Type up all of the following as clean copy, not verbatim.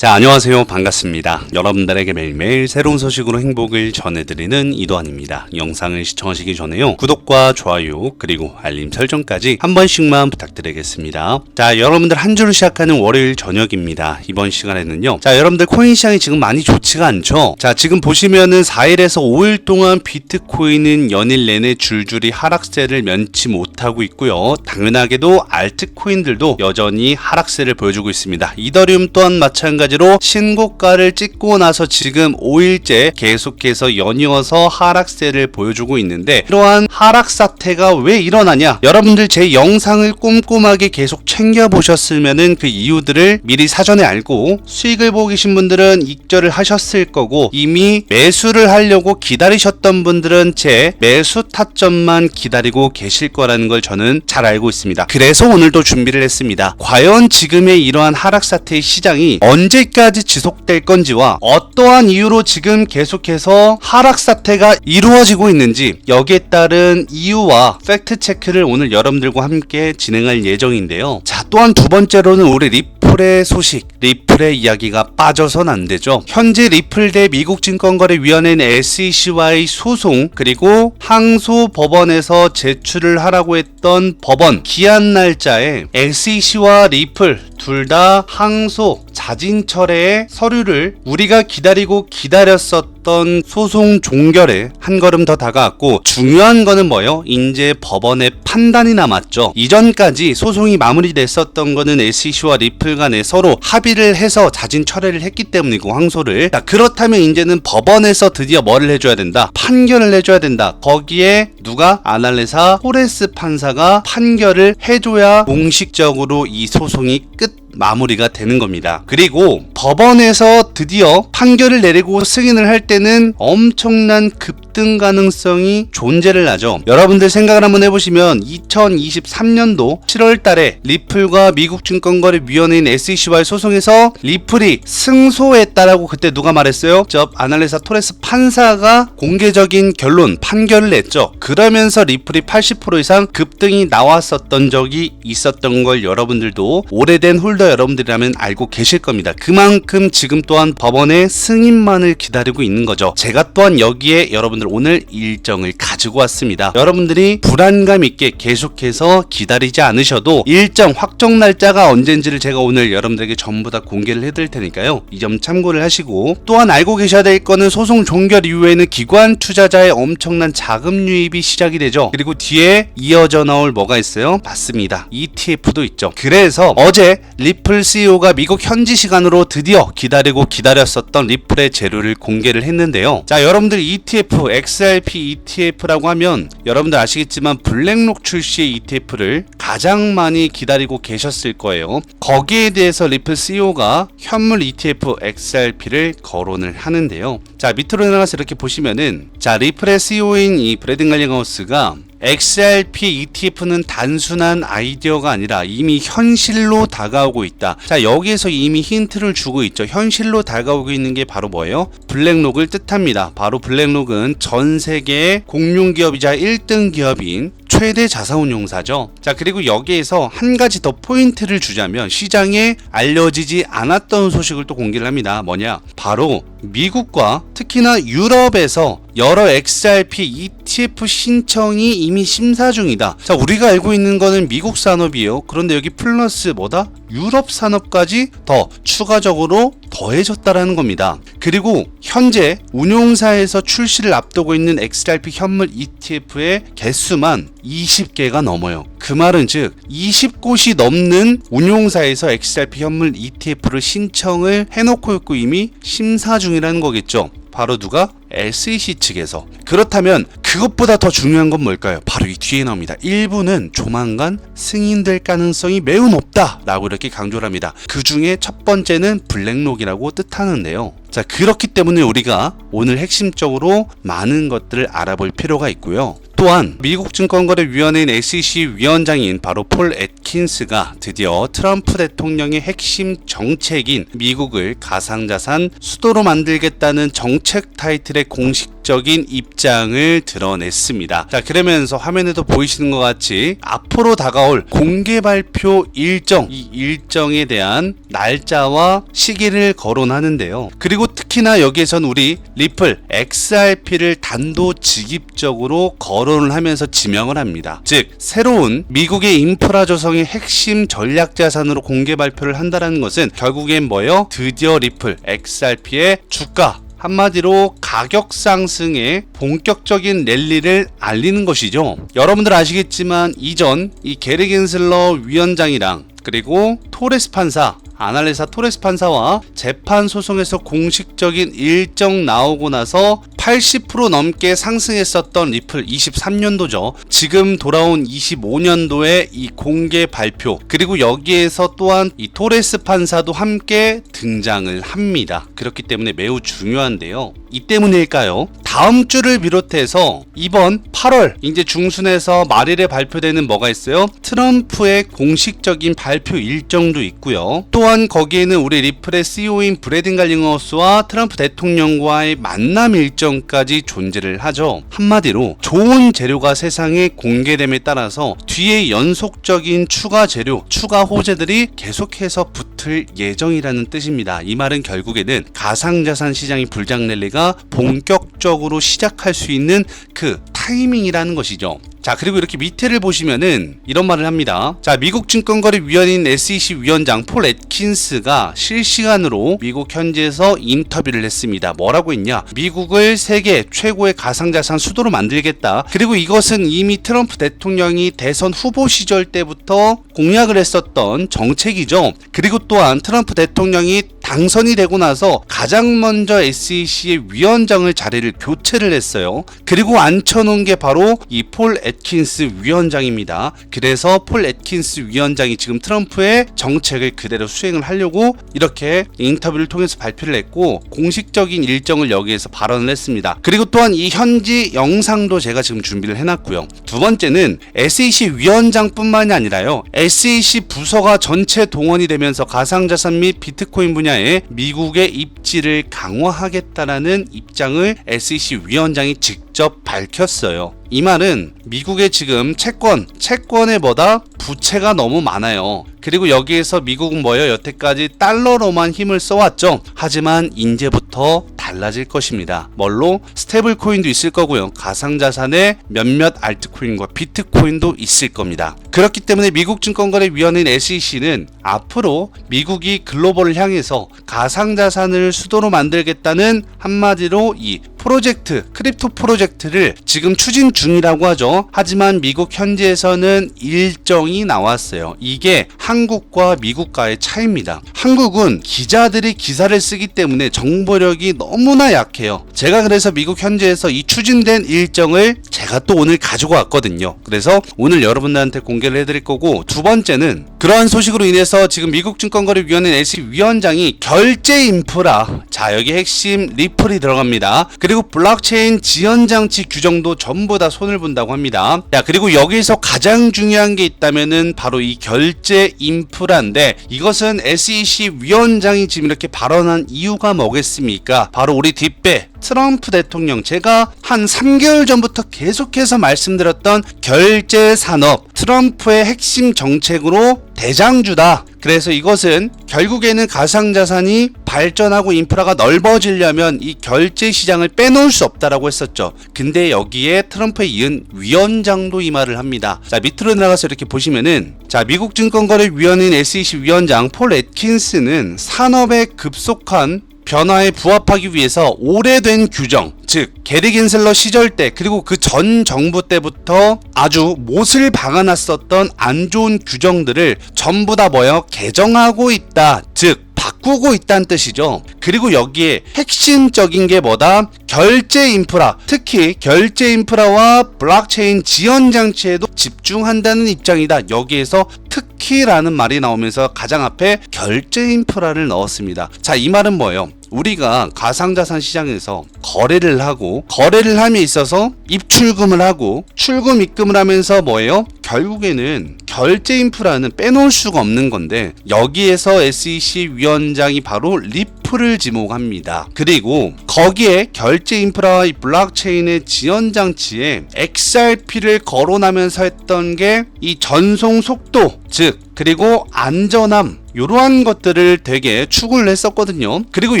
자, 안녕하세요. 반갑습니다. 여러분들에게 매일매일 새로운 소식으로 행복을 전해드리는 이도환입니다. 영상을 시청하시기 전에요, 구독과 좋아요 그리고 알림 설정까지 한 번씩만 부탁드리겠습니다. 자, 여러분들 한 주를 시작하는 월요일 저녁입니다. 이번 시간에는요, 자, 여러분들 코인 시장이 지금 많이 좋지가 않죠. 자, 지금 보시면은 4일에서 5일 동안 비트코인은 연일 내내 줄줄이 하락세를 면치 못하고 있고요. 당연하게도 알트코인들도 여전히 하락세를 보여주고 있습니다. 이더리움 또한 마찬가지로 신고가를 찍고 나서 지금 5일째 계속해서 연이어서 하락세를 보여주고 있는데, 이러한 하락 사태가 왜 일어나냐, 여러분들 제 영상을 꼼꼼하게 계속 챙겨보셨으면은 그 이유들을 미리 사전에 알고 수익을 보고 계신 분들은 익절을 하셨을 거고, 이미 매수를 하려고 기다리셨던 분들은 제 매수 타점만 기다리고 계실 거라는 걸 저는 잘 알고 있습니다. 그래서 오늘도 준비를 했습니다. 과연 지금의 이러한 하락 사태의 시장이 언제까지 지속될 건지와 어떠한 이유로 지금 계속해서 하락 사태가 이루어지고 있는지, 여기에 따른 이유와 팩트 체크를 오늘 여러분들과 함께 진행할 예정인데요. 자, 또한 두 번째로는 우리 리플의 소식, 리플의 이야기가 빠져선 안 되죠. 현재 리플 대 미국증권거래위원회는 SEC와의 소송, 그리고 항소 법원에서 제출을 하라고 했던 법원 기한 날짜에 SEC와 리플 둘 다 항소 자진 철회의 서류를 우리가 기다렸었던 소송 종결에 한 걸음 더 다가왔고, 중요한 거는 뭐예요? 이제 법원의 판단이 남았죠. 이전까지 소송이 마무리됐었던 거는 SEC와 리플 간에 서로 합의를 해서 자진 철회를 했기 때문이고, 항소를. 자, 그렇다면 이제는 법원에서 드디어 뭐를 해줘야 된다? 판결을 해줘야 된다. 거기에 누가? 아날레사 토레스 판사가 판결을 해줘야 공식적으로 이 소송이 마무리가 되는 겁니다. 그리고 법원에서 드디어 판결을 내리고 승인을 할 때는 엄청난 급등 가능성이 존재를 하죠. 여러분들 생각을 한번 해보시면 2023년도 7월 달에 리플과 미국증권거래위원회인 SEC와의 소송에서 리플이 승소했다라고 그때 누가 말했어요? 아날레사 토레스 판사가 공개적인 결론, 판결을 냈죠. 그러면서 리플이 80% 이상 급등이 나왔었던 적이 있었던 걸 여러분들도 오래된 홀더 여러분들이라면 알고 계실 겁니다. 그만큼 지금 또한 법원의 승인만을 기다리고 있는 거죠. 제가 또한 여기에 여러분들 오늘 일정을 가지고 왔습니다. 여러분들이 불안감 있게 계속해서 기다리지 않으셔도 일정 확정 날짜가 언젠지를 제가 오늘 여러분들에게 전부 다 공개를 해드릴 테니까요, 이 점 참고를 하시고, 또한 알고 계셔야 될 거는 소송 종결 이후에는 기관 투자자의 엄청난 자금 유입이 시작이 되죠. 그리고 뒤에 이어져 나올 뭐가 있어요? 맞습니다. ETF도 있죠. 그래서 어제 리플 CEO가 미국 현지 시간으로 드디어 기다렸었던 리플의 재료를 공개를 했는데요. 자, 여러분들 ETF, XRP ETF라고 하면 여러분들 아시겠지만 블랙록 출시의 ETF를 가장 많이 기다리고 계셨을 거예요. 거기에 대해서 리플 CEO가 현물 ETF XRP를 거론을 하는데요. 자, 밑으로 내려가서 이렇게 보시면은, 자, 리플의 CEO인 이 브래든 갈링하우스가 XRP ETF는 단순한 아이디어가 아니라 이미 현실로 다가오고 있다. 자, 여기에서 이미 힌트를 주고 있죠. 현실로 다가오고 있는 게 바로 뭐예요? 블랙록을 뜻합니다. 바로 블랙록은 전 세계의 공룡기업이자 1등 기업인 최대 자산운용사죠. 자, 그리고 여기에서 한 가지 더 포인트를 주자면, 시장에 알려지지 않았던 소식을 또 공개를 합니다. 뭐냐? 바로 미국과 특히나 유럽에서 여러 XRP ETF 신청이 이미 심사 중이다. 자, 우리가 알고 있는 거는 미국 산업이에요. 그런데 여기 플러스 뭐다? 유럽 산업까지 더 추가적으로 더해졌다라는 겁니다. 그리고 현재 운용사에서 출시를 앞두고 있는 XRP 현물 ETF의 개수만 20개가 넘어요. 그 말은 즉 20곳이 넘는 운용사에서 XRP 현물 ETF를 신청을 해놓고 있고 이미 심사 중이라는 거겠죠. 바로 누가? SEC 측에서. 그렇다면 그것보다 더 중요한 건 뭘까요? 바로 이 뒤에 나옵니다. 일부는 조만간 승인될 가능성이 매우 높다 라고 이렇게 강조를 합니다. 그 중에 첫 번째는 블랙록이라고 뜻하는데요. 자, 그렇기 때문에 우리가 오늘 핵심적으로 많은 것들을 알아볼 필요가 있고요. 또한 미국 증권거래위원회인 SEC 위원장인 바로 폴 애킨스가 드디어 트럼프 대통령의 핵심 정책인 미국을 가상자산 수도로 만들겠다는 정책 타이틀의 공식 공식적인 입장을 드러냈습니다. 자, 그러면서 화면에도 보이시는 것 같이 앞으로 다가올 공개 발표 일정, 이 일정에 대한 날짜와 시기를 거론하는데요. 그리고 특히나 여기에선 우리 리플 XRP를 단도직입적으로 거론을 하면서 지명을 합니다. 즉 새로운 미국의 인프라 조성의 핵심 전략 자산으로 공개 발표를 한다는 것은 결국엔 뭐예요? 드디어 리플 XRP의 주가, 한마디로 가격 상승의 본격적인 랠리를 알리는 것이죠. 여러분들 아시겠지만 이전 이 게리 겐슬러 위원장이랑 그리고 토레스 판사, 아날레사 토레스 판사와 재판 소송에서 공식적인 일정 나오고 나서 80% 넘게 상승했었던 리플 23년도죠. 지금 돌아온 25년도에 이 공개 발표, 그리고 여기에서 또한 이 토레스 판사도 함께 등장을 합니다. 그렇기 때문에 매우 중요한데요. 이 때문일까요? 다음 주를 비롯해서 이번 8월 이제 중순에서 말일에 발표되는 뭐가 있어요? 트럼프의 공식적인 발표 일정도 있고요. 또한 거기에는 우리 리플의 CEO인 브래든 갈링하우스와 트럼프 대통령과의 만남 일정까지 존재를 하죠. 한마디로 좋은 재료가 세상에 공개됨에 따라서 뒤에 연속적인 추가 재료, 추가 호재들이 계속해서 붙을 예정이라는 뜻입니다. 이 말은 결국에는 가상자산 시장의 불장 랠리가 본격적으로 시작할 수 있는 그 타이밍이라는 것이죠. 자, 그리고 이렇게 밑에를 보시면은 이런 말을 합니다. 자, 미국 증권거래위원회인 SEC 위원장 폴 애킨스가 실시간으로 미국 현지에서 인터뷰를 했습니다. 뭐라고 했냐? 미국을 세계 최고의 가상자산 수도로 만들겠다. 그리고 이것은 이미 트럼프 대통령이 대선 후보 시절 때부터 공약을 했었던 정책이죠. 그리고 또한 트럼프 대통령이 당선이 되고 나서 가장 먼저 SEC의 위원장을 자리를 교체를 했어요. 그리고 앉혀놓은 게 바로 이 폴 애킨스 위원장입니다. 그래서 폴 애킨스 위원장이 지금 트럼프의 정책을 그대로 수행을 하려고 이렇게 인터뷰를 통해서 발표를 했고 공식적인 일정을 여기에서 발언을 했습니다. 그리고 또한 이 현지 영상도 제가 지금 준비를 해놨고요. 두 번째는 SEC 위원장뿐만이 아니라요. SEC 부서가 전체 동원이 되면서 가상자산 및 비트코인 분야에 미국의 입지를 강화하겠다라는 입장을 SEC 위원장이 직접 밝혔어요. 이 말은 미국의 지금 채권에 뭐다? 부채가 너무 많아요. 그리고 여기에서 미국은 뭐예요? 여태까지 달러로만 힘을 써왔죠. 하지만 이제부터 달라질 것입니다. 뭘로? 스테이블 코인도 있을 거고요. 가상자산의 몇몇 알트코인과 비트코인도 있을 겁니다. 그렇기 때문에 미국 증권거래위원회인 SEC는 앞으로 미국이 글로벌을 향해서 가상자산을 수도로 만들겠다는 한마디로 이 프로젝트, 크립토 프로젝트를 지금 추진 중이라고 하죠. 하지만 미국 현지에서는 일정이 나왔어요. 이게 한국과 미국과의 차이입니다. 한국은 기자들이 기사를 쓰기 때문에 정보력이 너무나 약해요. 제가 그래서 미국 현지에서 이 추진된 일정을 제가 또 오늘 가지고 왔거든요. 그래서 오늘 여러분들한테 공개를 해드릴 거고, 두 번째는 그러한 소식으로 인해서 지금 미국 증권거래위원회 SEC 위원장이 결제 인프라, 자 여기 핵심 리플이 들어갑니다. 그리고 블록체인 지연장치 규정도 전부 다 손을 본다고 합니다. 자, 그리고 여기서 가장 중요한 게 있다면은 바로 이 결제 인프라인데, 이것은 SEC 위원장이 지금 이렇게 발언한 이유가 뭐겠습니까? 바로 우리 뒷배 트럼프 대통령, 제가 한 3개월 전부터 계속해서 말씀드렸던 결제 산업, 트럼프의 핵심 정책으로 대장주다. 그래서 이것은 결국에는 가상자산이 발전하고 인프라가 넓어지려면 이 결제 시장을 빼놓을 수 없다라고 했었죠. 근데 여기에 트럼프에 이은 위원장도 이 말을 합니다. 자, 밑으로 내려가서 이렇게 보시면은, 자, 미국 증권거래위원회인 SEC 위원장 폴 애킨스는 산업의 급속한 변화에 부합하기 위해서 오래된 규정, 즉 게리 겐슬러 시절 때 그리고 그 전 정부 때부터 아주 못을 박아놨었던 안 좋은 규정들을 전부 다 뭐요? 개정하고 있다. 즉 바꾸고 있다는 뜻이죠. 그리고 여기에 핵심적인 게 뭐다? 결제 인프라, 특히 결제 인프라와 블록체인 지연 장치에도 집중한다는 입장이다. 여기에서 특히라는 말이 나오면서 가장 앞에 결제 인프라를 넣었습니다. 자, 이 말은 뭐예요? 우리가 가상자산 시장에서 거래를 함에 있어서 입출금을 하고 출금 입금을 하면서 뭐예요? 결국에는 결제 인프라는 빼놓을 수가 없는 건데, 여기에서 SEC 위원장이 바로 리플 리플을 지목합니다. 그리고 거기에 결제 인프라와 이 블록체인의 지연 장치에 XRP를 거론하면서 했던 게 이 전송 속도, 즉 그리고 안전함, 이러한 것들을 되게 추구를 했었거든요. 그리고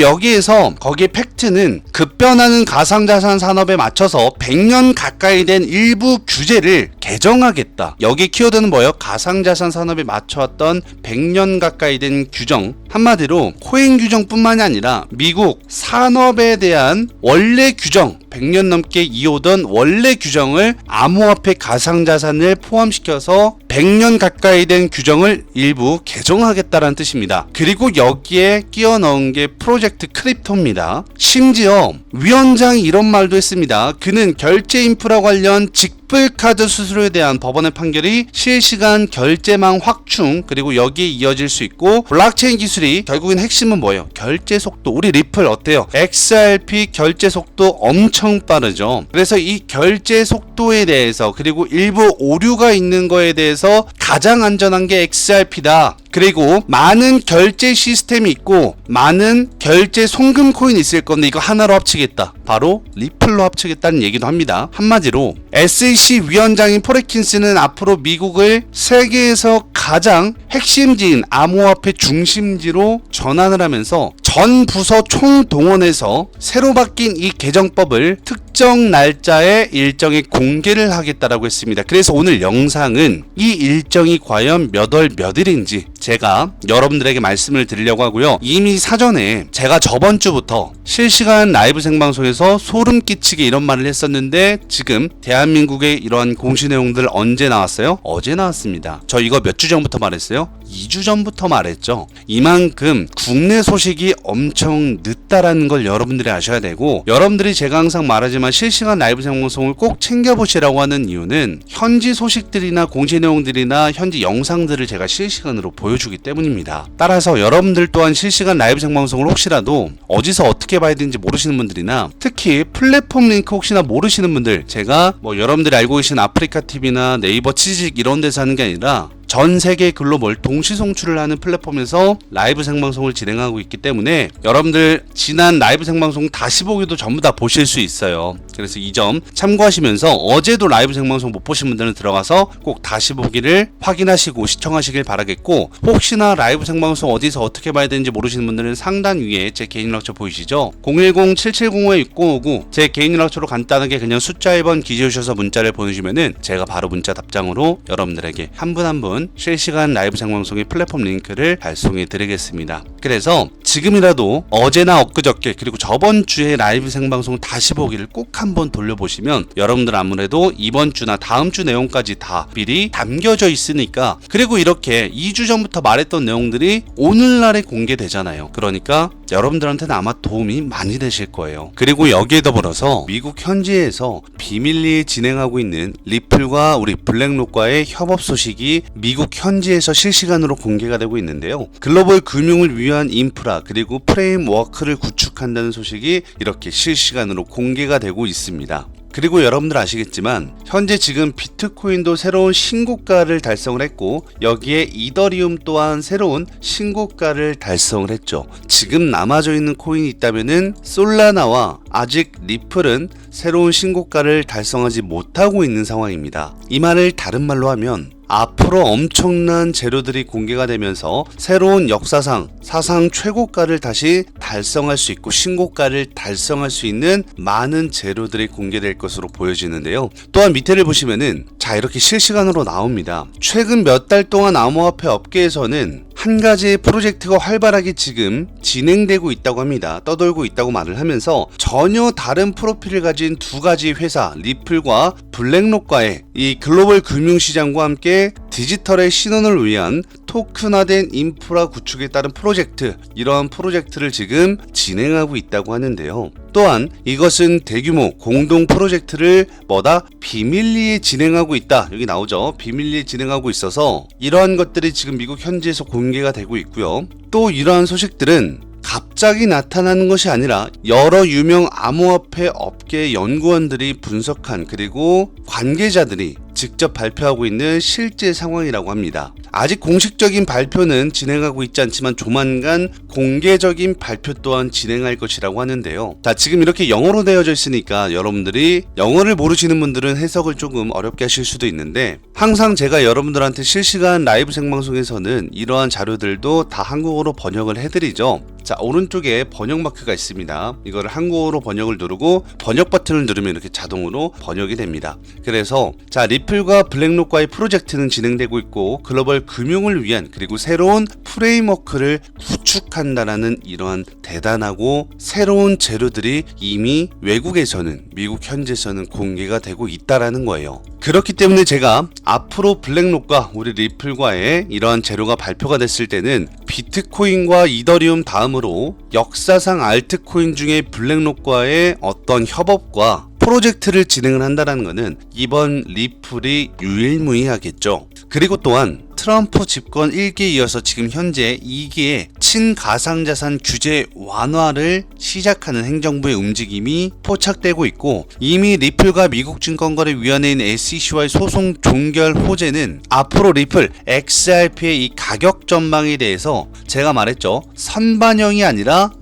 여기에서 거기에 팩트는 급변하는 가상자산 산업에 맞춰서 100년 가까이 된 일부 규제를 개정하겠다. 여기 키워드는 뭐예요? 가상자산 산업에 맞춰왔던 100년 가까이 된 규정. 한마디로 코인 규정뿐만이 아니라 미국 산업에 대한 원래 규정, 100년 넘게 이어오던 원래 규정을 암호화폐 가상자산을 포함시켜서 100년 가까이 된 규정을 일부 개정하겠다라는 뜻입니다. 그리고 여기에 끼워 넣은 게 프로젝트 크립토입니다. 심지어 위원장이 이런 말도 했습니다. 그는 결제 인프라 관련 직불카드 수수료에 대한 법원의 판결이 실시간 결제망 확충, 그리고 여기에 이어질 수 있고, 블록체인 기술이 결국엔 핵심은 뭐예요? 결제 속도. 우리 리플 어때요? XRP 결제 속도 엄청 빠르죠. 그래서 이 결제 속도에 대해서, 그리고 일부 오류가 있는 거에 대해서 가장 안전한 게 XRP다. 그리고 많은 결제 시스템이 있고 많은 결제 송금 코인이 있을 건데 이거 하나로 합치겠다. 바로 리플로 합치겠다는 얘기도 합니다. 한마디로 SEC 위원장인 포레킨스는 앞으로 미국을 세계에서 가장 핵심지인 암호화폐 중심지로 전환을 하면서 전 부서 총동원해서 새로 바뀐 이 개정법을 특정 날짜에 일정에 공개를 하겠다라고 했습니다. 그래서 오늘 영상은 이 일정이 과연 몇 월 몇일인지 제가 여러분들에게 말씀을 드리려고 하고요. 이미 사전에 제가 저번 주부터 실시간 라이브 생방송에서 소름 끼치게 이런 말을 했었는데, 지금 대한민국의 이러한 공시 내용들 언제 나왔어요? 어제 나왔습니다. 저 이거 몇 주 전부터 말했어요? 2주 전부터 말했죠. 이만큼 국내 소식이 엄청 늦다라는 걸 여러분들이 아셔야 되고, 여러분들이 제가 항상 말하지만 실시간 라이브 생방송을 꼭 챙겨보시라고 하는 이유는 현지 소식들이나 공시 내용들이나 현지 영상들을 제가 실시간으로 보여주기 때문입니다. 따라서 여러분들 또한 실시간 라이브 생방송을 혹시라도 어디서 어떻게 봐야 되는지 모르시는 분들이나 특히 플랫폼 링크 혹시나 모르시는 분들, 제가 뭐 여러분들이 알고 계신 아프리카 TV나 네이버 치즈직 이런 데서 하는 게 아니라 전 세계 글로벌 동시 송출을 하는 플랫폼에서 라이브 생방송을 진행하고 있기 때문에 여러분들 지난 라이브 생방송 다시 보기도 전부 다 보실 수 있어요. 그래서 이 점 참고하시면서 어제도 라이브 생방송 못 보신 분들은 들어가서 꼭 다시 보기를 확인하시고 시청하시길 바라겠고, 혹시나 라이브 생방송 어디서 어떻게 봐야 되는지 모르시는 분들은 상단 위에 제 개인 연락처 보이시죠? 010-770-6059 제 개인 연락처로 간단하게 그냥 숫자 1번 기재주셔서 문자를 보내주시면은 제가 바로 문자 답장으로 여러분들에게 한 분 한 분 실시간 라이브 생방송의 플랫폼 링크를 발송해 드리겠습니다. 그래서 지금이라도 어제나 엊그저께 그리고 저번 주에 라이브 생방송 다시 보기를 꼭 한번 돌려보시면 여러분들 아무래도 이번 주나 다음 주 내용까지 다 미리 담겨져 있으니까, 그리고 이렇게 2주 전부터 말했던 내용들이 오늘날에 공개되잖아요. 그러니까 여러분들한테는 아마 도움이 많이 되실 거예요. 그리고 여기에 더불어서 미국 현지에서 비밀리에 진행하고 있는 리플과 우리 블랙록과의 협업 소식이 미국 현지에서 실시간으로 공개가 되고 있는데요. 글로벌 금융을 위한 인프라 그리고 프레임워크를 구축한다는 소식이 이렇게 실시간으로 공개가 되고 있습니다. 그리고 여러분들 아시겠지만 현재 지금 비트코인도 새로운 신고가를 달성을 했고, 여기에 이더리움 또한 새로운 신고가를 달성을 했죠. 지금 남아져 있는 코인이 있다면은 솔라나와 아직 리플은 새로운 신고가를 달성하지 못하고 있는 상황입니다. 이 말을 다른 말로 하면 앞으로 엄청난 재료들이 공개가 되면서 새로운 역사상 사상 최고가를 다시 달성할 수 있고 신고가를 달성할 수 있는 많은 재료들이 공개될 것으로 보여지는데요. 또한 밑에를 보시면은 자, 이렇게 실시간으로 나옵니다. 최근 몇 달 동안 암호화폐 업계에서는 한 가지의 프로젝트가 활발하게 지금 진행되고 있다고 합니다. 떠돌고 있다고 말을 하면서 전혀 다른 프로필을 가진 두 가지 회사, 리플과 블랙록과의 이 글로벌 금융시장과 함께 디지털의 신원을 위한 토큰화된 인프라 구축에 따른 프로젝트, 이러한 프로젝트를 지금 진행하고 있다고 하는데요. 또한 이것은 대규모 공동 프로젝트를 비밀리에 진행하고 있다. 여기 나오죠. 비밀리에 진행하고 있어서 이러한 것들이 지금 미국 현지에서 공개가 되고 있고요. 또 이러한 소식들은 갑자기 나타나는 것이 아니라 여러 유명 암호화폐 업계 연구원들이 분석한, 그리고 관계자들이 직접 발표하고 있는 실제 상황이라고 합니다. 아직 공식적인 발표는 진행하고 있지 않지만 조만간 공개적인 발표 또한 진행할 것이라고 하는데요. 자, 지금 이렇게 영어로 되어져 있으니까 여러분들이 영어를 모르시는 분들은 해석을 조금 어렵게 하실 수도 있는데, 항상 제가 여러분들한테 실시간 라이브 생방송에서는 이러한 자료들도 다 한국어로 번역을 해드리죠. 자, 오른쪽에 번역 마크가 있습니다. 이거를 한국어로 번역을 누르고 번역 버튼을 누르면 이렇게 자동으로 번역이 됩니다. 그래서 자, 리플과 블랙록과의 프로젝트는 진행되고 있고 글로벌 금융을 위한 그리고 새로운 프레임워크를 구축한다라는 이러한 대단하고 새로운 재료들이 이미 외국에서는, 미국 현지에서는 공개가 되고 있다라는 거예요. 그렇기 때문에 제가 앞으로 블랙록과 우리 리플과의 이러한 재료가 발표가 됐을 때는 비트코인과 이더리움 다음으로 역사상 알트코인 중에 블랙록과의 어떤 협업과 프로젝트를 진행을 한다는 것은 이번 리플이 유일무이하겠죠. 그리고 또한 트럼프 집권 1기에 이어서 지금 현재 2기의 친가상자산 규제 완화를 시작하는 행정부의 움직임이 포착되고 있고, 이미 리플과 미국 증권거래위원회인 SEC와의 소송 종결 호재는 앞으로 리플 XRP의 이 가격 전망에 대해서 제가 말했죠. 선반영이 아니라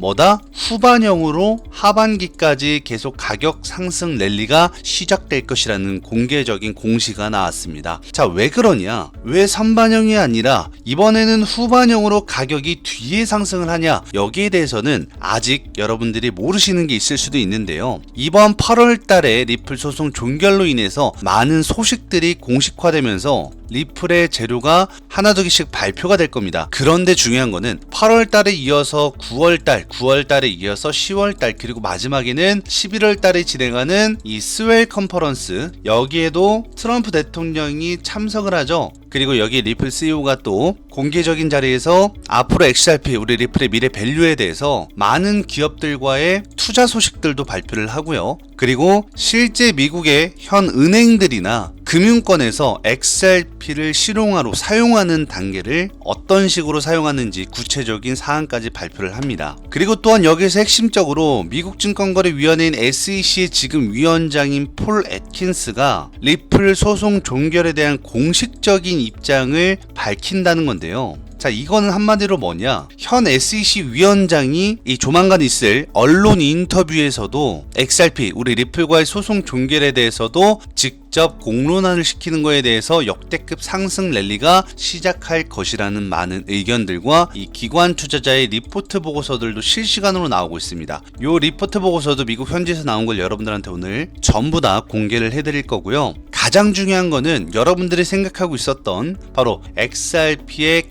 후반영으로 하반기까지 계속 가격 상승 랠리가 시작될 것이라는 공개적인 공시가 나왔습니다. 자, 왜 그러냐? 왜 선반영이 아니라 이번에는 후반영으로 가격이 뒤에 상승을 하냐? 여기에 대해서는 아직 여러분들이 모르시는 게 있을 수도 있는데요. 이번 8월 달에 리플 소송 종결로 인해서 많은 소식들이 공식화되면서 리플의 재료가 하나둘씩 발표가 될 겁니다. 그런데 중요한 거는 8월 달에 이어서 9월 달에 이어서 10월 달, 그리고 마지막에는 11월 달에 진행하는 이 스웰 컨퍼런스, 여기에도 트럼프 대통령이 참석을 하죠. 그리고 여기 리플 CEO가 또 공개적인 자리에서 앞으로 XRP, 우리 리플의 미래 밸류에 대해서 많은 기업들과의 투자 소식들도 발표를 하고요. 그리고 실제 미국의 현 은행들이나 금융권에서 XRP를 실용화로 사용하는 단계를 어떤 식으로 사용하는지 구체적인 사항까지 발표를 합니다. 그리고 또한 여기서 핵심적으로 미국 증권거래위원회인 SEC의 지금 위원장인 폴 애킨스가 리플 소송 종결에 대한 공식적인 입장을 밝힌다는 건데요. 자, 이거는 한마디로 뭐냐? 현 SEC 위원장이 이 조만간 있을 언론 인터뷰에서도 XRP, 우리 리플과의 소송 종결에 대해서도 직접 공론화를 시키는 거에 대해서 역대급 상승 랠리가 시작할 것이라는 많은 의견들과 이 기관 투자자의 리포트 보고서들도 실시간으로 나오고 있습니다. 요 리포트 보고서도 미국 현지에서 나온 걸 여러분들한테 오늘 전부 다 공개를 해드릴 거고요. 가장 중요한 거는 여러분들이 생각하고 있었던 바로 XRP의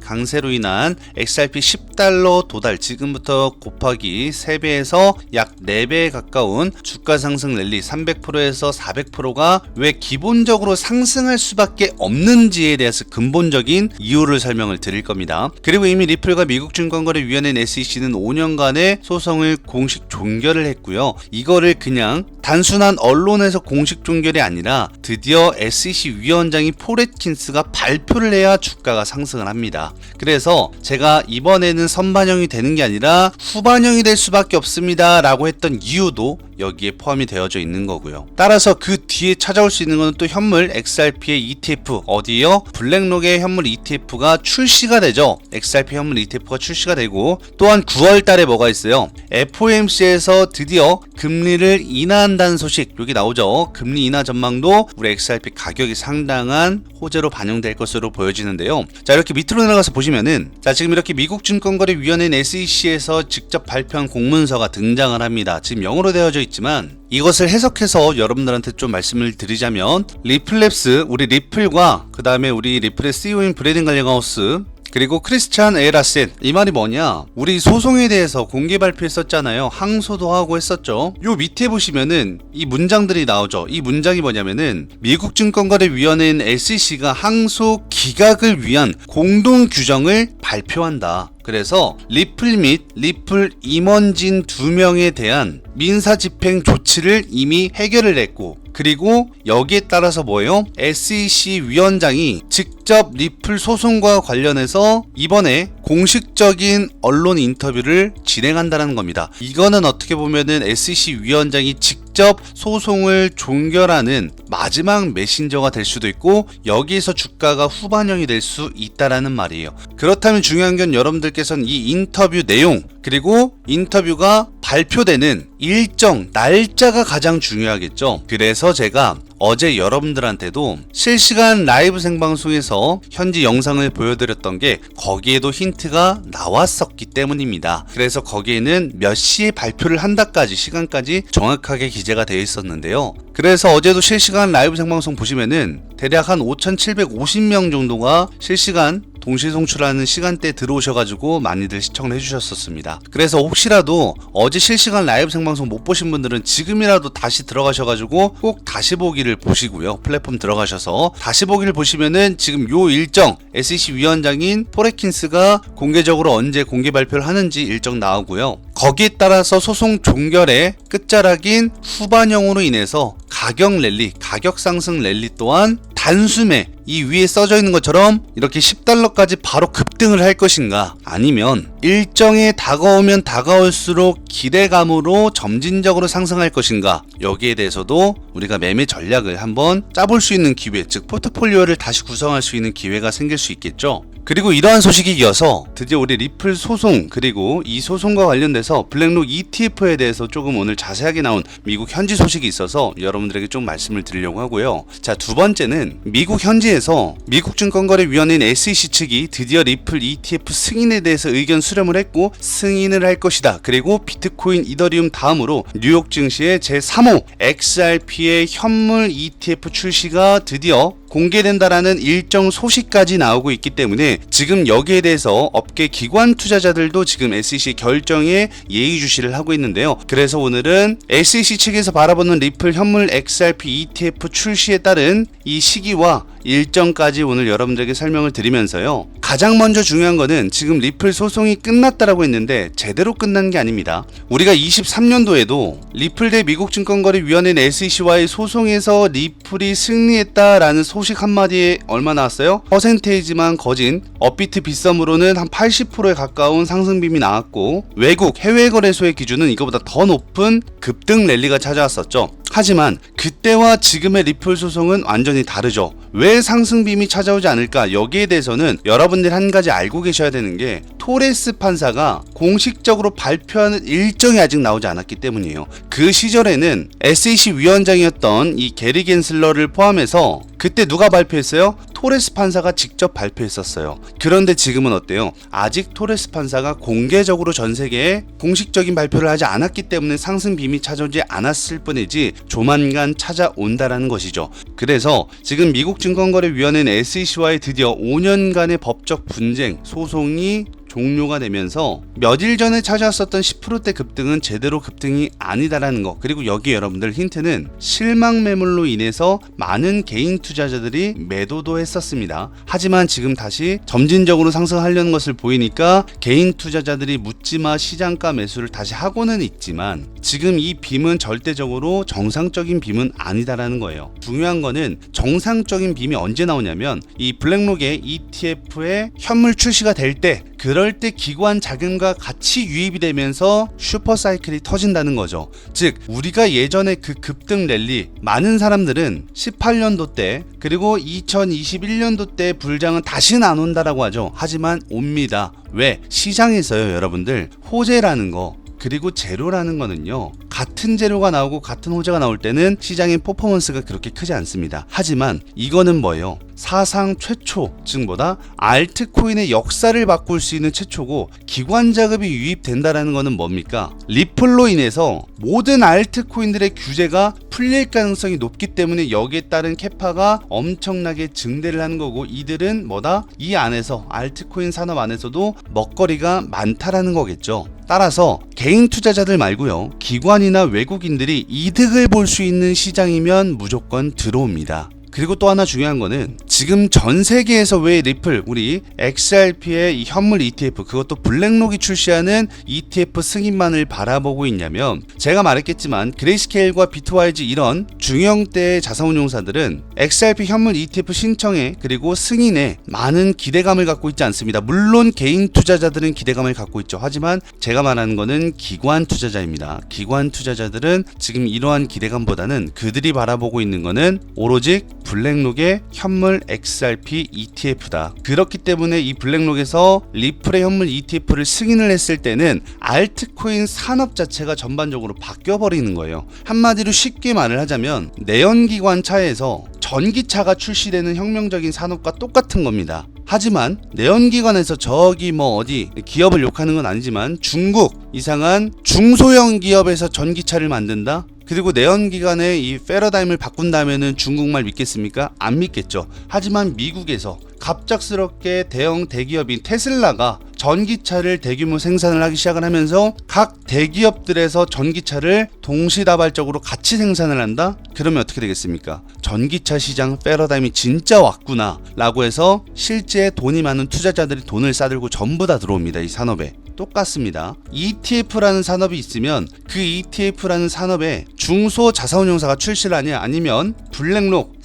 강세로 인한 XRP 10달러 도달, 지금부터 곱하기 3배에서 약 4배에 가까운 주가 상승 랠리 300%에서 400%가 왜 기본적으로 상승할 수밖에 없는지에 대해서 근본적인 이유를 설명을 드릴 겁니다. 그리고 이미 리플과 미국 증권거래위원회인 SEC는 5년간의 소송을 공식 종결을 했고요. 이거를 그냥 단순한 언론에서 공식 종결이 아니라 드디어 SEC 위원장인 폴 애킨스가 발표를 해야 주가가 상승을 합니다. 그래서 제가 이번에는 선반영이 되는 게 아니라 후반영이 될 수밖에 없습니다 라고 했던 이유도 여기에 포함이 되어져 있는 거고요. 따라서 그 뒤에 찾아올 수 있는 것은 또 현물 XRP의 ETF, 어디요? 블랙록의 현물 ETF가 출시가 되죠. XRP 현물 ETF가 출시가 되고, 또한 9월 달에 뭐가 있어요? FOMC에서 드디어 금리를 인하한다는 소식, 여기 나오죠. 금리 인하 전망도 우리 XRP 가격이 상당한 호재로 반영될 것으로 보여지는데요. 자, 이렇게 밑으로 내려가서 보시면은, 자, 지금 이렇게 미국 증권거래위원회인 SEC에서 직접 발표한 공문서가 등장을 합니다. 지금 영어로 되어져 있지만 이것을 해석해서 여러분들한테 좀 말씀을 드리자면, 리플랩스, 우리 리플과 그 다음에 우리 리플의 CEO인 브래든 갈링하우스, 그리고 크리스찬 에라센, 이 말이 뭐냐? 우리 소송에 대해서 공개 발표했었잖아요. 항소도 하고 했었죠. 요 밑에 보시면은 이 문장들이 나오죠. 이 문장이 뭐냐면은 미국 증권거래위원회인 SEC가 항소 기각을 위한 공동 규정을 발표한다. 그래서 리플 및 리플 임원진 2명에 대한 민사집행 조치를 이미 해결을 했고, 그리고 여기에 따라서 뭐예요? SEC 위원장이 직접 리플 소송과 관련해서 이번에 공식적인 언론 인터뷰를 진행한다는 겁니다. 이거는 어떻게 보면은 SEC 위원장이 직접 직접 소송을 종결하는 마지막 메신저가 될 수도 있고 여기에서 주가가 후반영이 될 수 있다라는 말이에요. 그렇다면 중요한 건 여러분들께서는 이 인터뷰 내용 그리고 인터뷰가 발표되는 일정 날짜가 가장 중요하겠죠. 그래서 제가 어제 여러분들한테도 실시간 라이브 생방송에서 현지 영상을 보여드렸던 게 거기에도 힌트가 나왔었기 때문입니다. 그래서 거기에는 몇 시에 발표를 한다까지 시간까지 정확하게 기재가 되어 있었는데요. 그래서 어제도 실시간 라이브 생방송 보시면은 대략 한 5,750명 정도가 실시간 동시 송출하는 시간대에 들어오셔가지고 많이들 시청을 해주셨었습니다. 그래서 혹시라도 어제 실시간 라이브 생방송 못 보신 분들은 지금이라도 다시 들어가셔가지고 꼭 다시 보기를 보시고요. 플랫폼 들어가셔서 다시 보기를 보시면은 지금 요 일정 SEC 위원장인 포레킨스가 공개적으로 언제 공개 발표를 하는지 일정 나오고요. 거기에 따라서 소송 종결의 끝자락인 후반영으로 인해서 가격 랠리, 가격 상승 랠리 또한 단숨에 이 위에 써져 있는 것처럼 이렇게 10달러까지 바로 급등을 할 것인가, 아니면 일정에 다가오면 다가올수록 기대감으로 점진적으로 상승할 것인가, 여기에 대해서도 우리가 매매 전략을 한번 짜볼 수 있는 기회, 즉 포트폴리오를 다시 구성할 수 있는 기회가 생길 수 있겠죠. 그리고 이러한 소식이 이어서 드디어 우리 리플 소송, 그리고 이 소송과 관련돼서 블랙록 ETF에 대해서 조금 오늘 자세하게 나온 미국 현지 소식이 있어서 여러분들에게 좀 말씀을 드리려고 하고요. 자, 두 번째는 미국 현지에서 미국 증권거래위원회인 SEC 측이 드디어 리플 ETF 승인에 대해서 의견 수렴을 했고 승인을 할 것이다. 그리고 비트코인, 이더리움 다음으로 뉴욕 증시의 제3호 XRP의 현물 ETF 출시가 드디어 공개된다라는 일정 소식까지 나오고 있기 때문에 지금 여기에 대해서 업계 기관 투자자들도 지금 SEC 결정에 예의주시를 하고 있는데요. 그래서 오늘은 SEC 측에서 바라보는 리플 현물 XRP ETF 출시에 따른 이 시기와 일정까지 오늘 여러분들에게 설명을 드리면서요. 가장 먼저 중요한 거는 지금 리플 소송이 끝났다라고 했는데 제대로 끝난 게 아닙니다. 우리가 23년도에도 리플 대 미국 증권거래위원회인 SEC와의 소송에서 리플이 승리했다라는 소식 한마디에 얼마 나왔어요? 퍼센테이지만 거진 업비트 빗썸으로는 한 80%에 가까운 상승빔이 나왔고 외국 해외 거래소의 기준은 이거보다 더 높은 급등 랠리가 찾아왔었죠. 하지만 그때와 지금의 리플 소송은 완전히 다르죠. 왜 상승빔이 찾아오지 않을까? 여기에 대해서는 여러분들이 한 가지 알고 계셔야 되는 게 토레스 판사가 공식적으로 발표하는 일정이 아직 나오지 않았기 때문이에요. 그 시절에는 SEC 위원장이었던 이 게리 겐슬러를 포함해서 그때 누가 발표했어요? 토레스 판사가 직접 발표했었어요. 그런데 지금은 어때요? 아직 토레스 판사가 공개적으로 전 세계에 공식적인 발표를 하지 않았기 때문에 상승빔이 찾아오지 않았을 뿐이지 조만간 찾아온다라는 것이죠. 그래서 지금 미국 증권거래위원회는 SEC와의 드디어 5년간의 법적 분쟁, 소송이 종료가 되면서 몇 일 전에 찾아왔었던 10%대 급등은 제대로 급등이 아니다라는 거, 그리고 여기 여러분들 힌트는 실망 매물로 인해서 많은 개인 투자자들이 매도도 했었습니다. 하지만 지금 다시 점진적으로 상승하려는 것을 보이니까 개인 투자자들이 묻지마 시장가 매수를 다시 하고는 있지만 지금 이 빔은 절대적으로 정상적인 빔은 아니다라는 거예요. 중요한 거는 정상적인 빔이 언제 나오냐면 이 블랙록의 ETF의 현물 출시가 될 때, 그럴 때 기관 자금과 같이 유입이 되면서 슈퍼사이클이 터진다는 거죠. 즉 우리가 예전에 그 급등 랠리, 많은 사람들은 18년도 때 그리고 2021년도 때 불장은 다시는 안 온다라고 하죠. 하지만 옵니다. 왜? 시장에서요 여러분들, 호재라는 거 그리고 재료라는 거는요, 같은 재료가 나오고 같은 호재가 나올 때는 시장의 퍼포먼스가 그렇게 크지 않습니다. 하지만 이거는 뭐예요? 사상 최초, 즉 뭐다? 알트코인의 역사를 바꿀 수 있는 최초고, 기관 자금이 유입된다라는 거는 뭡니까? 리플로 인해서 모든 알트코인들의 규제가 풀릴 가능성이 높기 때문에 여기에 따른 캐파가 엄청나게 증대를 하는 거고, 이들은 뭐다? 이 안에서 알트코인 산업 안에서도 먹거리가 많다라는 거겠죠. 따라서 개인 투자자들 말고요, 기관이나 외국인들이 이득을 볼 수 있는 시장이면 무조건 들어옵니다. 그리고 또 하나 중요한 거는 지금 전 세계에서 왜 리플 우리 XRP의 이 현물 ETF 그것도 블랙록이 출시하는 ETF 승인만을 바라보고 있냐면 제가 말했겠지만 그레이스케일과 비트와이즈 이런 중형대의 자산운용사들은 XRP 현물 ETF 신청에 그리고 승인에 많은 기대감을 갖고 있지 않습니다. 물론 개인 투자자들은 기대감을 갖고 있죠. 하지만 제가 말하는 거는 기관 투자자입니다. 기관 투자자들은 지금 이러한 기대감보다는 그들이 바라보고 있는 거는 오로지 블랙록의 현물 XRP ETF다. 그렇기 때문에 이 블랙록에서 리플의 현물 ETF를 승인을 했을 때는 알트코인 산업 자체가 전반적으로 바뀌어버리는 거예요. 한마디로 쉽게 말을 하자면 내연기관 차에서 전기차가 출시되는 혁명적인 산업과 똑같은 겁니다. 하지만 내연기관에서 저기 어디 기업을 욕하는 건 아니지만 중국 이상한 중소형 기업에서 전기차를 만든다? 그리고 내연기관의 이 패러다임을 바꾼다면은 중국말 믿겠습니까? 안 믿겠죠. 하지만 미국에서 갑작스럽게 대기업인 테슬라가 전기차를 대규모 생산을 하기 시작을 하면서 각 대기업들에서 전기차를 동시다발적으로 같이 생산을 한다? 그러면 어떻게 되겠습니까? 전기차 시장 패러다임이 진짜 왔구나 라고 해서 실제 돈이 많은 투자자들이 돈을 싸들고 전부 다 들어옵니다. 이 산업에. 똑같습니다. ETF라는 산업이 있으면 그 ETF라는 산업에 중소 자산운용사가 출시를 하냐 아니면 블랙록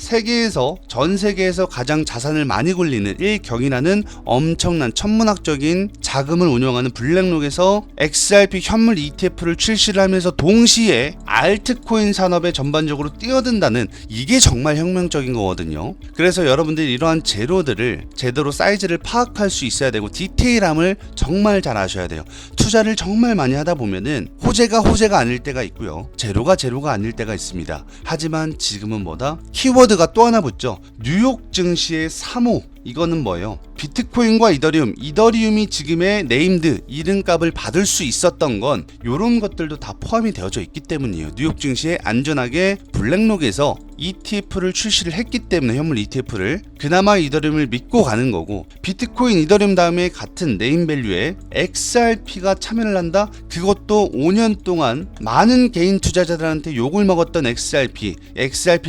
전 세계에서 가장 자산을 많이 굴리는 일경이라는 엄청난 천문학적인 자금을 운영하는 블랙록에서 XRP 현물 ETF를 출시를 하면서 동시에 알트코인 산업에 전반적으로 뛰어든다는 이게 정말 혁명적인 거거든요. 그래서 여러분들이 이러한 재료들을 제대로 사이즈를 파악할 수 있어야 되고 디테일함을 정말 잘 아셔야 돼요. 투자를 정말 많이 하다 보면은 호재가 아닐 때가 있고요. 재료가 아닐 때가 있습니다. 하지만 지금은 키워드가 또 하나 붙죠. 뉴욕 증시의 3호 이거는 뭐예요? 비트코인과 이더리움이 지금의 네임드 이름값을 받을 수 있었던 건 이런 것들도 다 포함이 되어져 있기 때문이에요. 뉴욕 증시에 안전하게 블랙록에서 ETF를 출시를 했기 때문에 현물 ETF를 그나마 이더리움을 믿고 가는 거고 비트코인, 이더리움 다음에 같은 네임밸류에 XRP가 참여를 한다? 그것도 5년 동안 많은 개인 투자자들한테 욕을 먹었던 XRP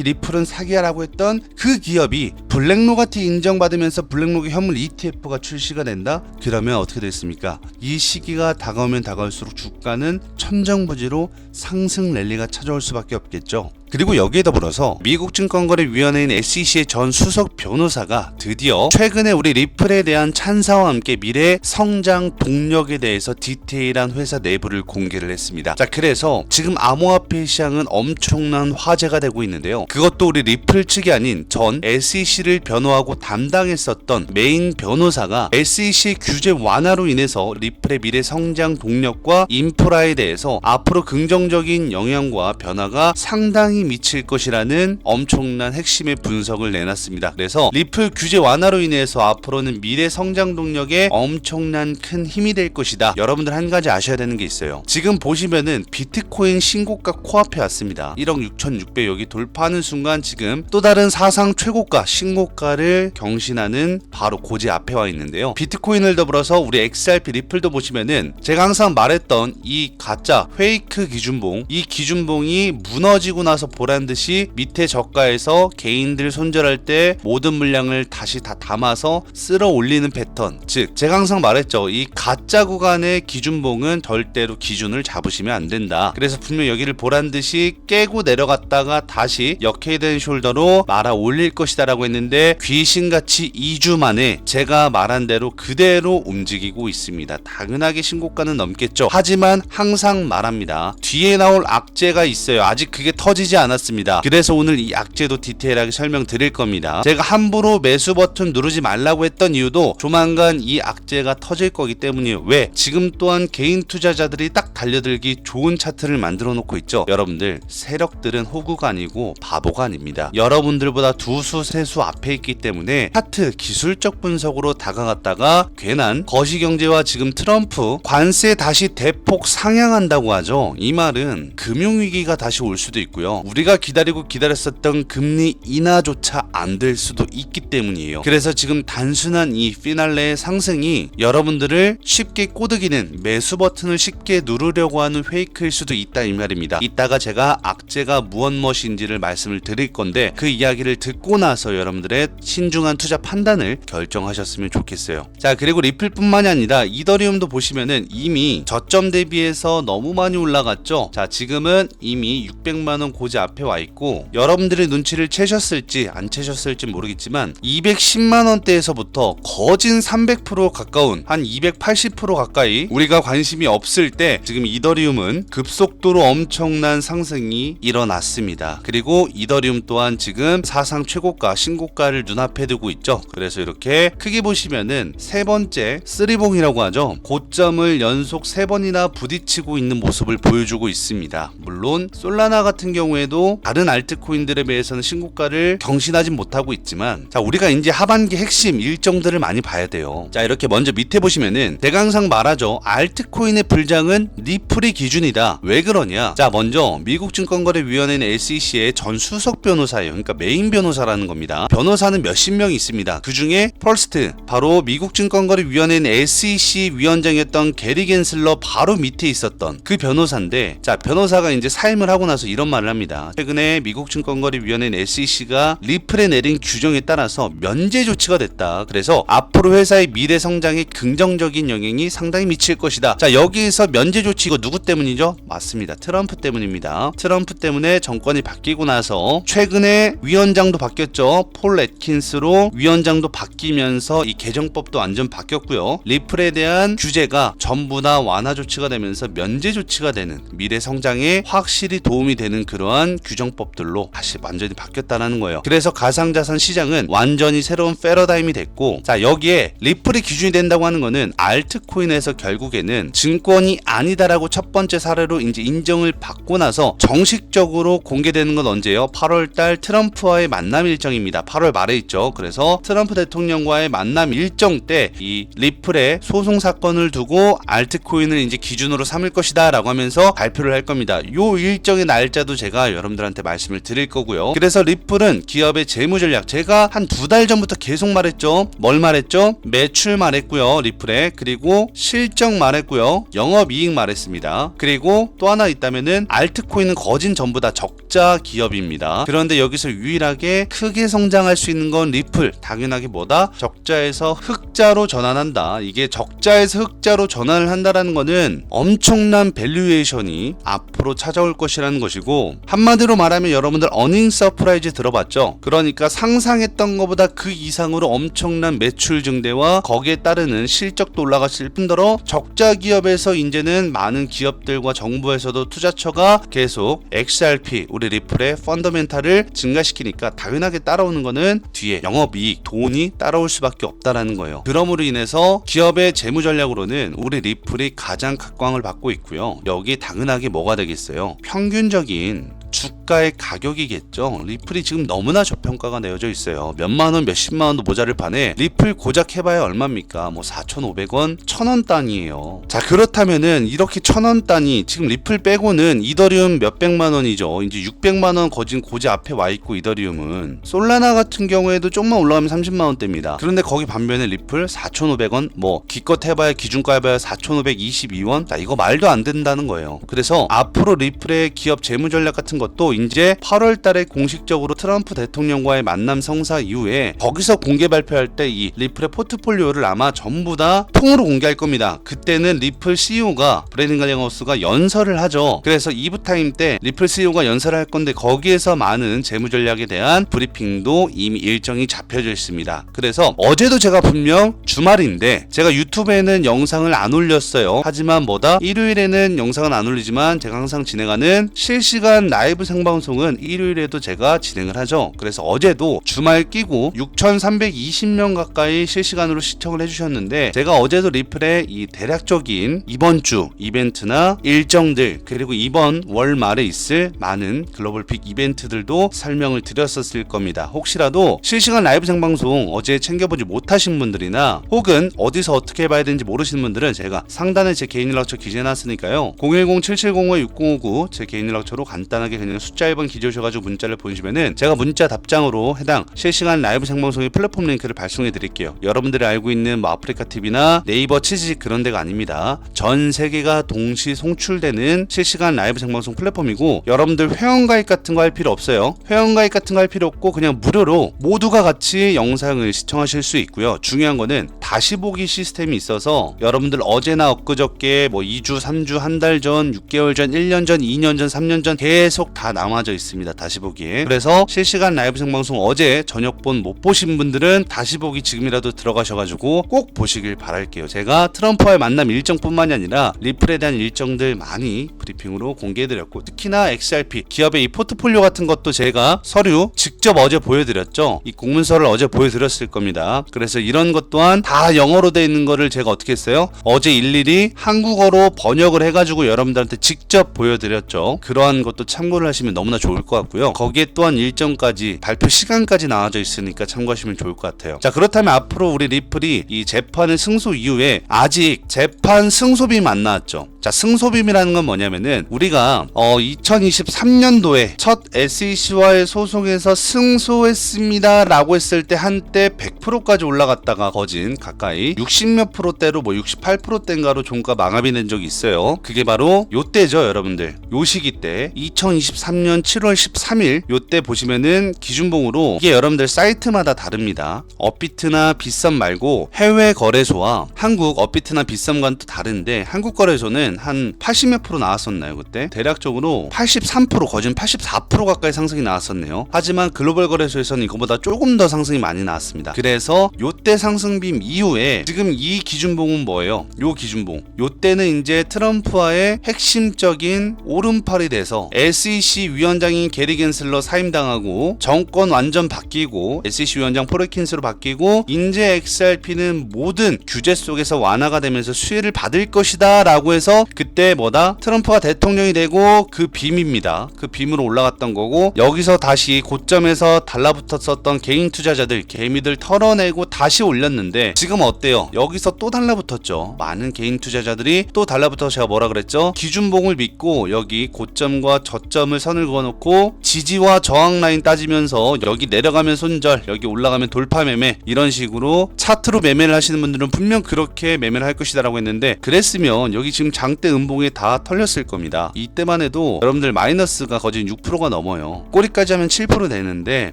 리플은 사기야라고 했던 그 기업이 블랙록한테 인정받으면서 블랙록의 현물 ETF가 출시가 된다? 그러면 어떻게 됐습니까? 이 시기가 다가오면 다가올수록 주가는 천정부지로 상승 랠리가 찾아올 수밖에 없겠죠. 그리고 여기에 더불어서 미국 증권거래위원회인 SEC의 전 수석 변호사가 드디어 최근에 우리 리플에 대한 찬사와 함께 미래 성장 동력에 대해서 디테일한 회사 내부를 공개를 했습니다. 자, 그래서 지금 암호화폐 시장은 엄청난 화제가 되고 있는데요. 그것도 우리 리플 측이 아닌 전 SEC를 변호하고 담당했었던 메인 변호사가 SEC의 규제 완화로 인해서 리플의 미래 성장 동력과 인프라에 대해서 앞으로 긍정적인 영향과 변화가 상당히 미칠 것이라는 엄청난 핵심의 분석을 내놨습니다. 그래서 리플 규제 완화로 인해서 앞으로는 미래 성장 동력에 엄청난 큰 힘이 될 것이다. 여러분들 한 가지 아셔야 되는 게 있어요. 지금 보시면은 비트코인 신고가 코앞에 왔습니다. 1억 6,600 여기 돌파하는 순간 지금 또 다른 사상 최고가 신고가를 경신하는 바로 고지 앞에 와 있는데요. 비트코인을 더불어서 우리 XRP 리플도 보시면은 제가 항상 말했던 이 가짜 페이크 기준봉 이 기준봉이 무너지고 나서 보란듯이 밑에 저가에서 개인들 손절할 때 모든 물량을 다시 다 담아서 쓸어 올리는 패턴, 즉 제가 항상 말했죠. 이 가짜 구간의 기준봉은 절대로 기준을 잡으시면 안 된다. 그래서 분명 여기를 보란듯이 깨고 내려갔다가 다시 역헤이드 숄더로 말아 올릴 것이다 라고 했는데 귀신같이 2주 만에 제가 말한 대로 그대로 움직이고 있습니다. 당연하게 신고가는 넘겠죠. 하지만 항상 말합니다. 뒤에 나올 악재가 있어요. 아직 그게 터지지 않았습니다. 그래서 오늘 이 악재도 디테일하게 설명드릴 겁니다. 제가 함부로 매수 버튼 누르지 말라고 했던 이유도 조만간 이 악재가 터질 거기 때문이에요. 왜? 지금 또한 개인 투자자들이 딱 달려들기 좋은 차트를 만들어 놓고 있죠. 여러분들 세력들은 호구가 아니고 바보가 아닙니다. 여러분들보다 두수 세수 앞에 있기 때문에 차트 기술적 분석으로 다가갔다가 괜한 거시경제와 지금 트럼프 관세 다시 대폭 상향한다고 하죠. 이 말은 금융위기가 다시 올 수도 있고요. 우리가 기다렸었던 금리 인하조차 안 될 수도 있기 때문이에요. 그래서 지금 단순한 이 피날레의 상승이 여러분들을 쉽게 꼬드기는 매수 버튼을 쉽게 누르려고 하는 페이크일 수도 있다 이 말입니다. 이따가 제가 악재가 무엇인지를 말씀을 드릴 건데 그 이야기를 듣고 나서 여러분들의 신중한 투자 판단을 결정하셨으면 좋겠어요. 자, 그리고 리플뿐만이 아니라 이더리움도 보시면은 이미 저점 대비해서 너무 많이 올라갔죠. 자, 지금은 이미 600만원 고지 앞에 와 있고 여러분들의 눈치를 채셨을지 안 채셨을지 모르겠지만 210만원대에서부터 거진 300% 가까운 한 280% 가까이 우리가 관심이 없을 때 지금 이더리움은 급속도로 엄청난 상승이 일어났습니다. 그리고 이더리움 또한 지금 사상 최고가 신고가를 눈앞에 두고 있죠. 그래서 이렇게 크게 보시면은 세 번째 쓰리봉이라고 하죠. 고점을 연속 3번이나 부딪히고 있는 모습을 보여주고 있습니다. 물론 솔라나 같은 경우에도 다른 알트코인들에 비해서는 신고가를 경신하진 못하고 있지만 자, 우리가 이제 하반기 핵심 일정들을 많이 봐야 돼요. 자, 이렇게 먼저 밑에 보시면은 제가 항상 말하죠. 알트코인의 불장은 리플이 기준이다. 왜 그러냐? 자, 먼저 미국 증권거래위원회는 SEC의 전 수석 변호사예요. 그러니까 메인 변호사라는 겁니다. 변호사는 몇십 명이 있습니다. 그 중에 퍼스트, 바로 미국 증권거래위원회는 SEC 위원장이었던 게리 겐슬러 바로 밑에 있었던 그 변호사인데, 자, 변호사가 이제 사임을 하고 나서 이런 말을 합니다. 최근에 미국 증권거래위원회는 SEC가 리플에 내린 규정에 따라서 면제 조치가 됐다. 그래서 앞으로 회사의 미래 성장에 긍정적인 영향이 상당히 미칠 것이다. 자, 여기에서 면제 조치 이거 누구 때문이죠? 맞습니다. 트럼프 때문입니다. 트럼프 때문에 정권이 바뀌고 나서 최근에 위원장도 바뀌었죠. 폴 애킨스로 위원장도 바뀌면서 이 개정법도 완전 바뀌었고요. 리플에 대한 규제가 전부 다 완화 조치가 되면서 면제 조치가 되는, 미래 성장에 확실히 도움이 되는 그러한 규정법들로 다시 완전히 바뀌었다는 거예요. 그래서 가상자산 시장은 완전히 새로운 패러다임이 됐고, 자, 여기에 리플이 기준이 된다고 하는 거는 알트코인에서 결국에는 증권이 아니다라고 첫 번째 사례로 이제 인정을 받고 나서 정식적으로 공개되는 건 언제예요? 8월달 트럼프와의 만남 일정입니다. 8월 말에 있죠. 그래서 트럼프 대통령과의 만남 일정 때 이 리플의 소송 사건을 두고 알트코인을 이제 기준으로 삼을 것이다 라고 하면서 발표를 할 겁니다. 요 일정의 날짜도 제가 여러분들한테 말씀을 드릴 거고요. 그래서 리플은 기업의 재무 전략, 제가 한 2달 전부터 계속 말했죠. 뭘 말했죠? 매출 말했고요. 리플에. 그리고 실적 말했고요. 영업이익 말했습니다. 그리고 또 하나 있다면은 알트코인은 거진 전부 다 적자 기업입니다. 그런데 여기서 유일하게 크게 성장할 수 있는 건 리플. 당연하게 뭐다? 적자에서 흑자로 전환한다. 이게 적자에서 흑자로 전환을 한다라는 거는 엄청난 밸류에이션이 앞으로 찾아올 것이라는 것이고, 한마디로 말하면 여러분들 어닝 서프라이즈 들어봤죠? 그러니까 상상했던 것보다 그 이상으로 엄청난 매출 증대와 거기에 따르는 실적도 올라갔을 뿐더러 적자 기업에서 이제는 많은 기업들과 정부에서도 투자처가 계속 XRP, 우리 리플의 펀더멘탈을 증가시키니까 당연하게 따라오는 거는 뒤에 영업이익, 돈이 따라올 수밖에 없다라는 거예요. 그러므로 인해서 기업의 재무 전략으로는 우리 리플이 가장 각광을 받고 있고요. 여기 당연하게 뭐가 되겠어요? 평균적인 주가의 가격이겠죠. 리플이 지금 너무나 저평가가 내어져 있어요. 몇만원, 몇십만원도 모자를 판에 리플 고작 해봐야 얼마입니까? 뭐 4,500원, 1,000원 단위예요. 자, 그렇다면은 이렇게 1,000원 단위, 지금 리플 빼고는 이더리움 몇백만원이죠. 이제 600만원 거진 고지 앞에 와 있고, 이더리움은 솔라나 같은 경우에도 조금만 올라가면 30만원대입니다. 그런데 거기 반면에 리플 4,500원, 뭐 기껏 해봐야 기준가 해봐야 4,522원. 자, 이거 말도 안 된다는 거예요. 그래서 앞으로 리플의 기업 재무 전략 같은 것도 이제 8월 달에 공식적으로 트럼프 대통령과의 만남 성사 이후에 거기서 공개 발표할 때 이 리플의 포트폴리오를 아마 전부 다 통으로 공개할 겁니다. 그때는 리플 CEO가 브래든 갈링하우스가 연설을 하죠. 그래서 2부 타임 때 리플 CEO가 연설을 할 건데 거기에서 많은 재무 전략에 대한 브리핑도 이미 일정이 잡혀져 있습니다. 그래서 어제도 제가 분명 주말인데 제가 유튜브에는 영상을 안 올렸어요. 하지만 뭐다? 일요일에는 영상은 안 올리지만 제가 항상 진행하는 실시간 라이브 생방송은 일요일에도 제가 진행을 하죠. 그래서 어제도 주말 끼고 6,320명 가까이 실시간으로 시청을 해주셨는데, 제가 어제도 리플의 이 대략적인 이번 주 이벤트나 일정들, 그리고 이번 월 말에 있을 많은 글로벌 빅 이벤트들도 설명을 드렸었을 겁니다. 혹시라도 실시간 라이브 생방송 어제 챙겨보지 못하신 분들이나 혹은 어디서 어떻게 봐야 되는지 모르시는 분들은 제가 상단에 제 개인 연락처 기재해놨으니까요. 010-7705-6059 제 개인 연락처로 간단하게 그냥 숫자 1번 기재 오셔가지고 문자를 보내주시면은 제가 문자 답장으로 해당 실시간 라이브 생방송의 플랫폼 링크를 발송해 드릴게요. 여러분들이 알고 있는 뭐 아프리카 TV나 네이버 치즈직 그런 데가 아닙니다. 전 세계가 동시 송출되는 실시간 라이브 생방송 플랫폼이고, 여러분들 회원가입 같은 거 할 필요 없어요. 회원가입 같은 거 할 필요 없고 그냥 무료로 모두가 같이 영상을 시청하실 수 있고요. 중요한 거는 다시 보기 시스템이 있어서 여러분들 어제나 엊그저께 뭐 2주, 3주, 한 달 전, 6개월 전, 1년 전, 2년 전, 3년 전 계속 다 남아져 있습니다. 다시 보기에. 그래서 실시간 라이브 생방송 어제 저녁본 못 보신 분들은 다시 보기 지금이라도 들어가셔가지고 꼭 보시길 바랄게요. 제가 트럼프와의 만남 일정뿐만이 아니라 리플에 대한 일정들 많이 브리핑으로 공개해드렸고, 특히나 XRP 기업의 이 포트폴리오 같은 것도 제가 서류 직접 어제 보여드렸죠. 이 공문서를 어제 보여드렸을 겁니다. 그래서 이런 것 또한 다 영어로 돼 있는 거를 제가 어떻게 했어요? 어제 일일이 한국어로 번역을 해가지고 여러분들한테 직접 보여드렸죠. 그러한 것도 참고를 하시면 너무나 좋을 것 같고요. 거기에 또한 일정까지 발표 시간까지 나와져 있으니까 참고하시면 좋을 것 같아요. 자, 그렇다면 앞으로 우리 리플이 이 재판의 승소 이후에 아직 재판 승소빔 안 나왔죠. 자, 승소빔이라는 건 뭐냐면은 우리가 2023년도에 첫 SEC와의 소송에서 승소했습니다 라고 했을 때 한때 100%까지 올라갔다가 거진 가까이 60몇 프로대로 뭐 68%대인가로 종가 망합이 된 적이 있어요. 그게 바로 요때죠, 여러분들. 요 시기 때 2023년 7월 13일 요때 보시면은 기준봉으로, 이게 여러분들 사이트마다 다릅니다. 업비트나 빗썸 말고 해외 거래소와 한국 업비트나 빗썸과는 또 다른데, 한국 거래소는 한 80몇 프로 나왔었나요? 그때 대략적으로 83% 거진 84% 가까이 상승이 나왔었네요. 하지만 글로벌 거래소에서는 이거보다 조금 더 상승이 많이 나왔습니다. 그래서 요때 상승빔 이후에 지금 이 기준봉은 뭐예요? 요 기준봉, 요때는 이제 트럼프와의 핵심적인 오른팔이 돼서 SEC 위원장인 게리 겐슬러 사임당하고 정권 완전 바뀌고 SEC 위원장 포레킨스로 바뀌고 이제 XRP는 모든 규제 속에서 완화가 되면서 수혜를 받을 것이다 라고 해서 그때 뭐다? 트럼프가 대통령이 되고 그 빔입니다. 그 빔으로 올라갔던 거고, 여기서 다시 고점에서 달라붙었었던 개인 투자자들, 개미들 털어내고 다시 올렸는데 지금 어때요? 여기서 또 달라붙었죠. 많은 개인 투자자들이 또 달라붙어서 제가 뭐라 그랬죠? 기준봉을 믿고 여기 고점과 저점을 선을 그어놓고 지지와 저항 라인 따지면서 여기 내려가면 손절, 여기 올라가면 돌파 매매, 이런 식으로 차트로 매매를 하시는 분들은 분명 그렇게 매매를 할 것이다 라고 했는데, 그랬으면 여기 지금 장대 음봉에 다 털렸을 겁니다. 이때만 해도 여러분들 마이너스가 거진 6%가 넘어요. 꼬리까지 하면 7% 되는데,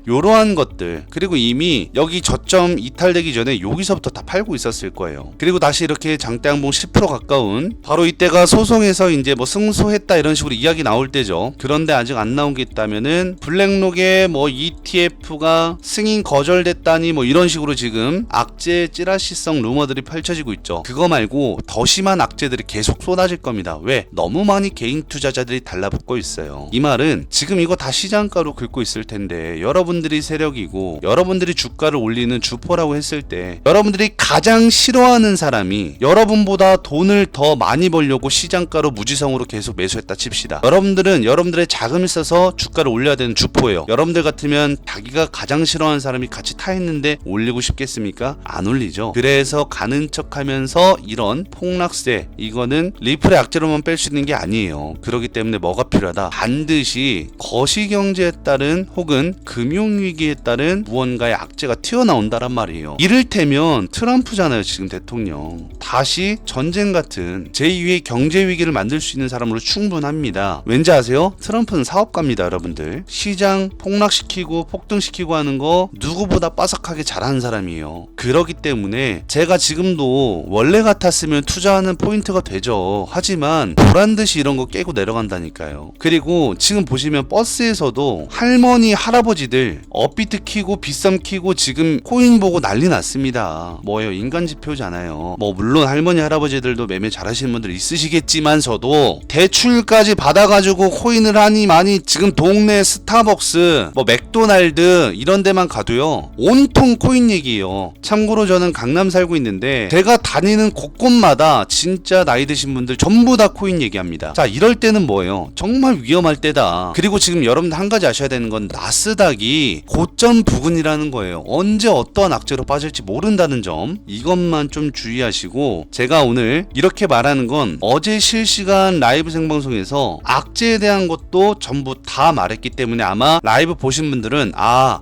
요러한 것들, 그리고 이미 여기 저점 이탈되기 전에 여기서부터 다 팔고 있었을 거예요. 그리고 다시 이렇게 장대 항봉 10% 가까운, 바로 이때가 소송에서 이제 뭐 승소했다 이런 식으로 이야기 나올 때죠. 그런데 아직 안 나온 게 있다면은 블랙록에 뭐 ETF가 승인 거절됐다니 뭐 이런 식으로 지금 악재 찌라시성 루머들이 펼쳐지고 있죠. 그거 말고 더 심한 악재들이 계속 쏟아질 겁니다. 왜? 너무 많이 개인 투자자들이 달라붙고 있어요. 이 말은 지금 이거 다 시장가로 긁고 있을 텐데, 여러분들이 세력이고 여러분들이 주가를 올리는 주포라고 했을 때 여러분들이 가장 싫어하는 사람이 여러분보다 돈을 더 많이 벌려고 시장가로 무지성으로 계속 매수했다 칩시다. 여러분들은 여러분들의 자금을 써서 주가를 올려야 되는 주포예요. 여러분들 같으면 자기가 가장 싫어하는 사람이 같이 타있는데 올리고 싶겠습니까? 안 올리죠. 그래서 가는 척하면서 이런 폭락세, 이거는 리플의 악재로만 뺄 수 있는 게 아니에요. 그렇기 때문에 뭐가 필요하다? 반드시 거시경제에 따른 혹은 금융위기에 따른 무언가의 악재가 튀어나온다란 말이에요. 이를테면 트럼프잖아요. 지금 대통령. 다시 전쟁 같은 제2의 경제위기를 만들 수 있는 사람으로 충분합니다. 왠지 아세요? 트럼프는 사업가입니다. 여러분들. 시장 폭락시키고 폭등시키고 하는 거 누구보다 빠삭하게 잘하는 사람이에요. 그렇기 때문에 제가 지금도 원래 같았으면 투자하는 포인트가 되죠. 하지만 보란듯이 이런 거 깨고 내려간다니까요. 그리고 지금 보시면 버스에서도 할머니 할아버지들 업비트 키고 빗썸 키고 지금 코인 보고 난리 났습니다. 뭐예요? 인간지표잖아요. 뭐 물론 할머니 할아버지들도 매매 잘하시는 분들 있으시겠지만서도 대출까지 받아가지고 코인을 하니 많이 지금 동네 스타벅스 뭐 맥도날드 이런 데만 가도요 온통 코인 얘기예요. 참고로 저는 강남 살고 있는데 제가 다니는 곳곳마다 진짜 나이 드신 분들 전부 다 코인 얘기합니다. 자, 이럴 때는 뭐예요? 정말 위험할 때다. 그리고 지금 여러분들 한 가지 아셔야 되는 건 나스닥이 고점 부근이라는 거예요. 언제 어떠한 악재로 빠질지 될지 모른다는 점, 이것만 좀 주의하시고, 제가 오늘 이렇게 말하는 건 어제 실시간 라이브 생방송에서 악재에 대한 것도 전부 다 말했기 때문에 아마 라이브 보신 분들은